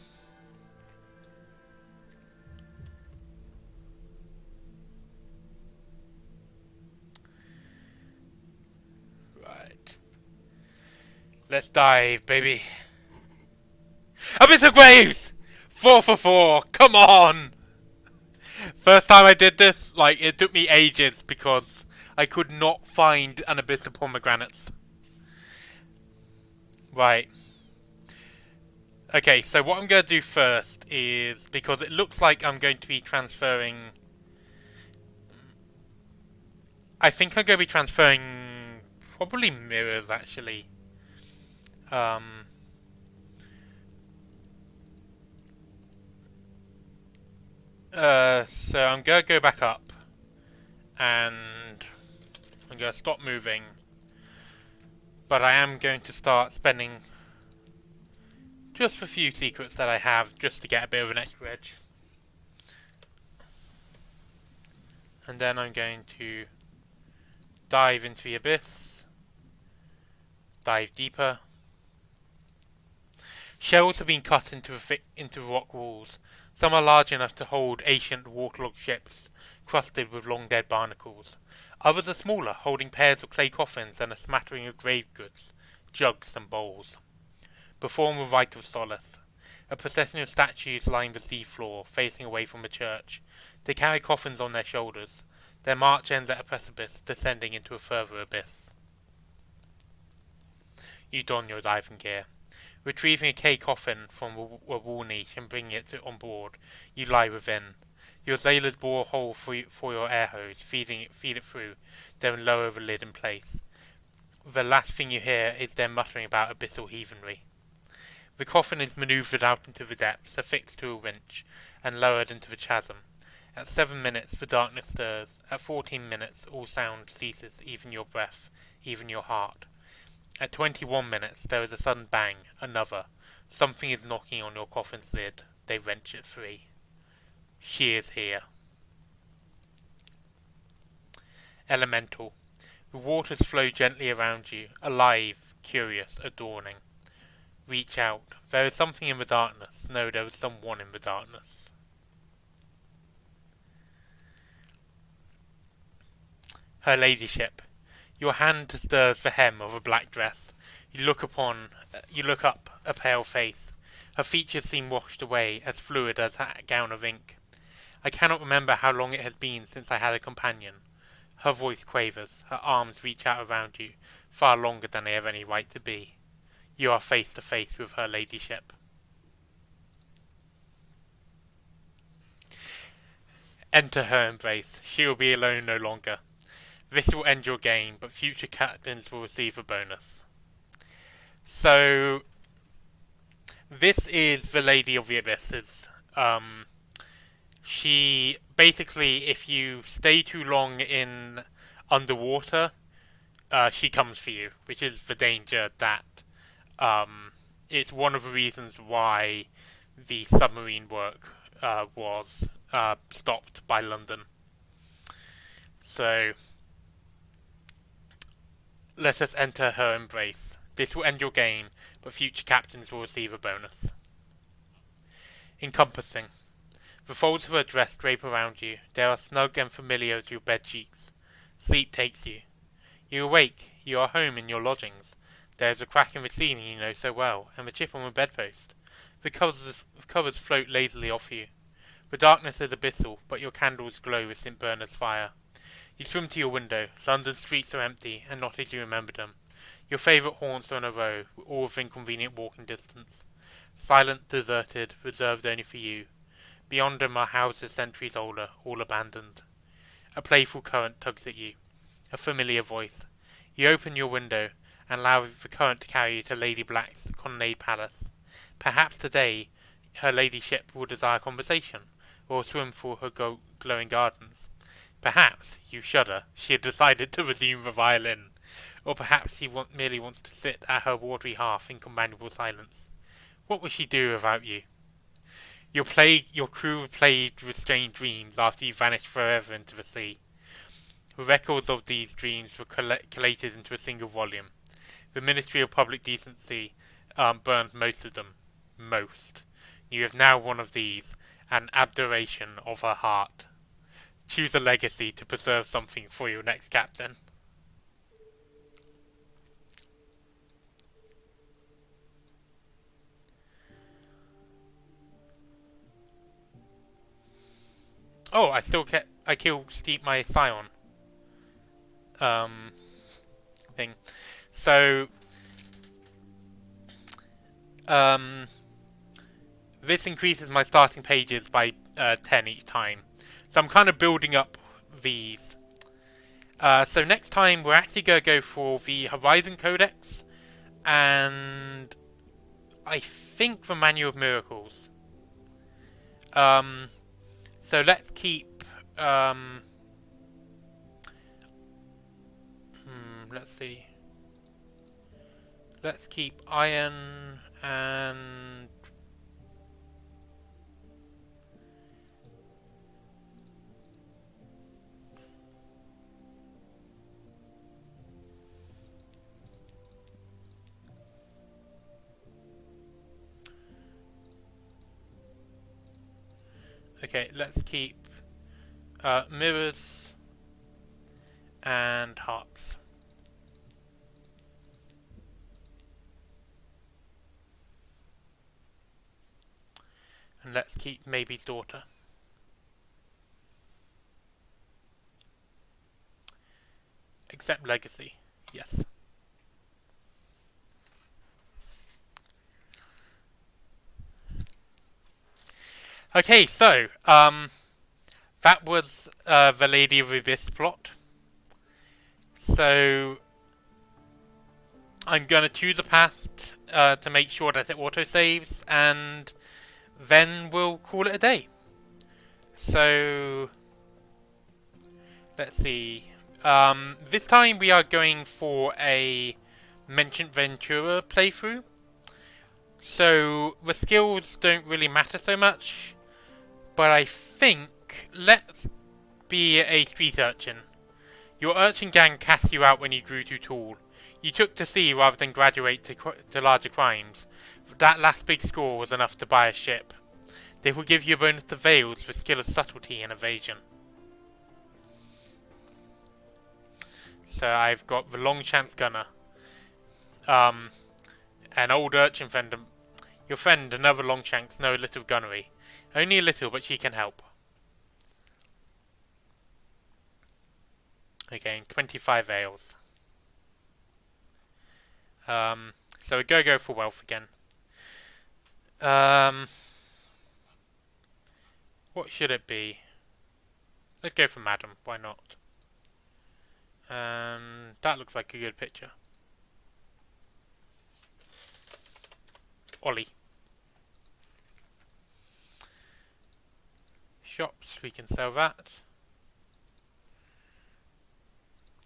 Right. Let's dive, baby. Abyss of Graves! 4 for 4. Come on. First time I did this, like, it took me ages because I could not find an Abyss of Pomegranates. Right. Okay, so what I'm going to do first is, because it looks like I'm going to be transferring... I think I'm going to be transferring probably mirrors, actually. So I'm going to go back up, and I'm going to stop moving, but I am going to start spending just a few secrets that I have just to get a bit of an extra edge. And then I'm going to dive into the abyss, dive deeper. Shells have been cut into the rock walls. Some are large enough to hold ancient waterlogged ships, crusted with long-dead barnacles. Others are smaller, holding pairs of clay coffins and a smattering of grave goods, jugs and bowls. Perform a rite of solace. A procession of statues line the seafloor, facing away from the church. They carry coffins on their shoulders. Their march ends at a precipice, descending into a further abyss. You don your diving gear. Retrieving a K coffin from a wall niche and bringing it on board, you lie within. Your sailors bore a hole for your air hose, feed it through, then lower the lid in place. The last thing you hear is them muttering about abyssal heathenry. The coffin is manoeuvred out into the depths, affixed to a winch, and lowered into the chasm. At 7 minutes, the darkness stirs. At 14 minutes, all sound ceases, even your breath, even your heart. At 21 minutes, there is a sudden bang, another. Something is knocking on your coffin's lid. They wrench it free. She is here. Elemental. The waters flow gently around you, alive, curious, adorning. Reach out. There is something in the darkness. No, there is someone in the darkness. Her ladyship. Your hand stirs the hem of a black dress. You look up, a pale face. Her features seem washed away, as fluid as a gown of ink. I cannot remember how long it has been since I had a companion. Her voice quavers. Her arms reach out around you, far longer than they have any right to be. You are face to face with her ladyship. Enter her embrace. She will be alone no longer. This will end your game, but future captains will receive a bonus. So, this is the Lady of the Abysses. She, basically, if you stay too long in underwater, she comes for you, which is the danger that, it's one of the reasons why the submarine work, was, stopped by London. So, let us enter her embrace. This will end your game, but future captains will receive a bonus. Encompassing. The folds of her dress drape around you. They are snug and familiar as your bed sheets. Sleep takes you. You awake. You are home in your lodgings. There is a crack in the ceiling you know so well, and the chip on the bedpost. The covers float lazily off you. The darkness is abyssal, but your candles glow with St. Bernard's fire. You swim to your window. London's streets are empty, and not as you remember them. Your favourite haunts are in a row, all within convenient walking distance. Silent, deserted, reserved only for you. Beyond them are houses centuries older, all abandoned. A playful current tugs at you. A familiar voice. You open your window, and allow the current to carry you to Lady Black's colonnade palace. Perhaps today her ladyship will desire conversation, or swim for her glowing gardens. Perhaps, you shudder, she had decided to resume the violin. Or perhaps she merely wants to sit at her watery hearth in companionable silence. What would she do without you? Your crew were plagued with strange dreams after you vanished forever into the sea. The records of these dreams were collated into a single volume. The Ministry of Public Decency burned most of them. Most. You have now one of these, an abjuration of her heart. Choose a legacy to preserve something for your next captain. Oh, I killed my Scion thing. So this increases my starting pages by 10 each time. So I'm kind of building up these. So next time we're actually going to go for the Horizon Codex and I think the Manual of Miracles. So let's keep let's see. Let's keep iron and okay, let's keep mirrors and hearts. And let's keep maybe's daughter. Except legacy, yes. Okay, so that was the Lady of the Abyss plot. So I'm gonna choose a path to make sure that it autosaves, and then we'll call it a day. So let's see. This time we are going for a Mentioned Ventura playthrough. So the skills don't really matter so much, but I think let's be a street urchin. Your urchin gang cast you out when you grew too tall. You took to sea rather than graduate to larger crimes. That last big score was enough to buy a ship. They will give you a bonus to Veils for skill of subtlety and evasion. So I've got the long chance gunner. An old urchin friend. Your friend, another longshanks, know a little gunnery. Only a little, but she can help. Again, 25 Veils. So we go for wealth again. What should it be? Let's go for Madam, why not? That looks like a good picture. Ollie. Shops, we can sell that.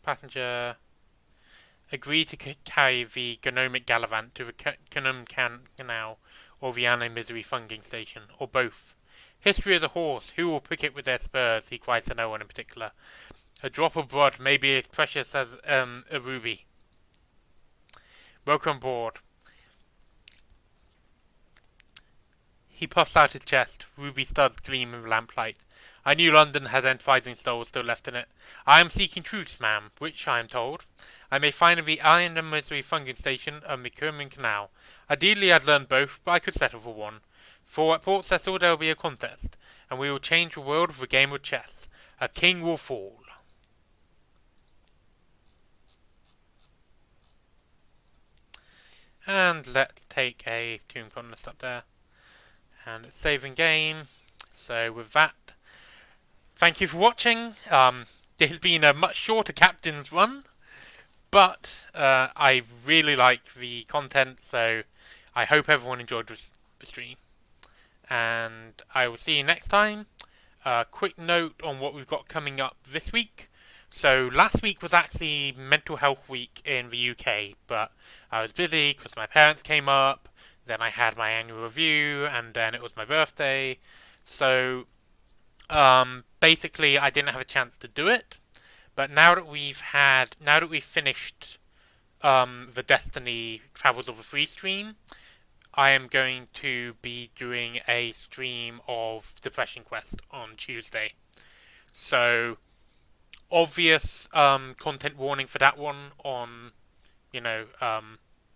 Passenger. Agree to carry the Gnomic Gallivant to the Canum Canal or the Anna Misery Funging Station, or both. History is a horse. Who will prick it with their spurs? He cries to no one in particular. A drop of blood may be as precious as a ruby. Welcome aboard. He puffed out his chest. Ruby studs gleam in the lamplight. I knew London had enterprising souls still left in it. I am seeking truth, ma'am, which, I am told, I may find in the Iron and Misery Funking Station of McCurman Canal. Ideally I'd learn both, but I could settle for one. For at Port Cecil there will be a contest, and we will change the world with a game of chess. A king will fall. And let's take a Tomb Colonist up there. And it's saving game. So with that, thank you for watching. This has been a much shorter Captain's run, but I really like the content, so I hope everyone enjoyed the stream. And I will see you next time. Quick note on what we've got coming up this week. So last week was actually Mental Health Week in the UK, but I was busy because my parents came up, then I had my annual review, and then it was my birthday. So basically I didn't have a chance to do it. But now that we've finished the Destiny Travels of a Free stream, I am going to be doing a stream of Depression Quest on Tuesday. So obvious content warning for that one on,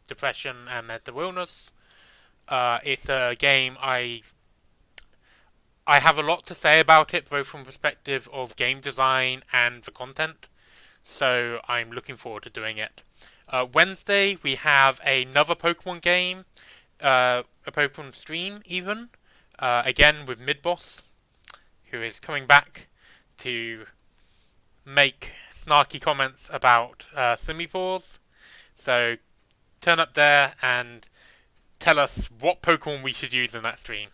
depression and mental illness. It's a game I have a lot to say about it, both from perspective of game design and the content. So I'm looking forward to doing it. Wednesday we have another Pokemon game, a Pokemon stream even, again with Midboss, who is coming back to make snarky comments about Simipours. So turn up there and tell us what Pokemon we should use in that stream.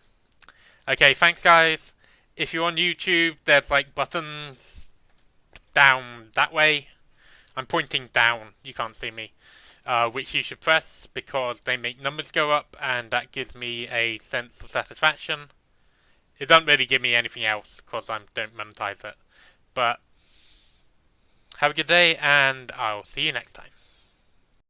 Okay, thanks guys. If you're on YouTube, there's like buttons down that way. I'm pointing down, you can't see me. Which you should press because they make numbers go up and that gives me a sense of satisfaction. It doesn't really give me anything else because I don't monetize it. But have a good day and I'll see you next time.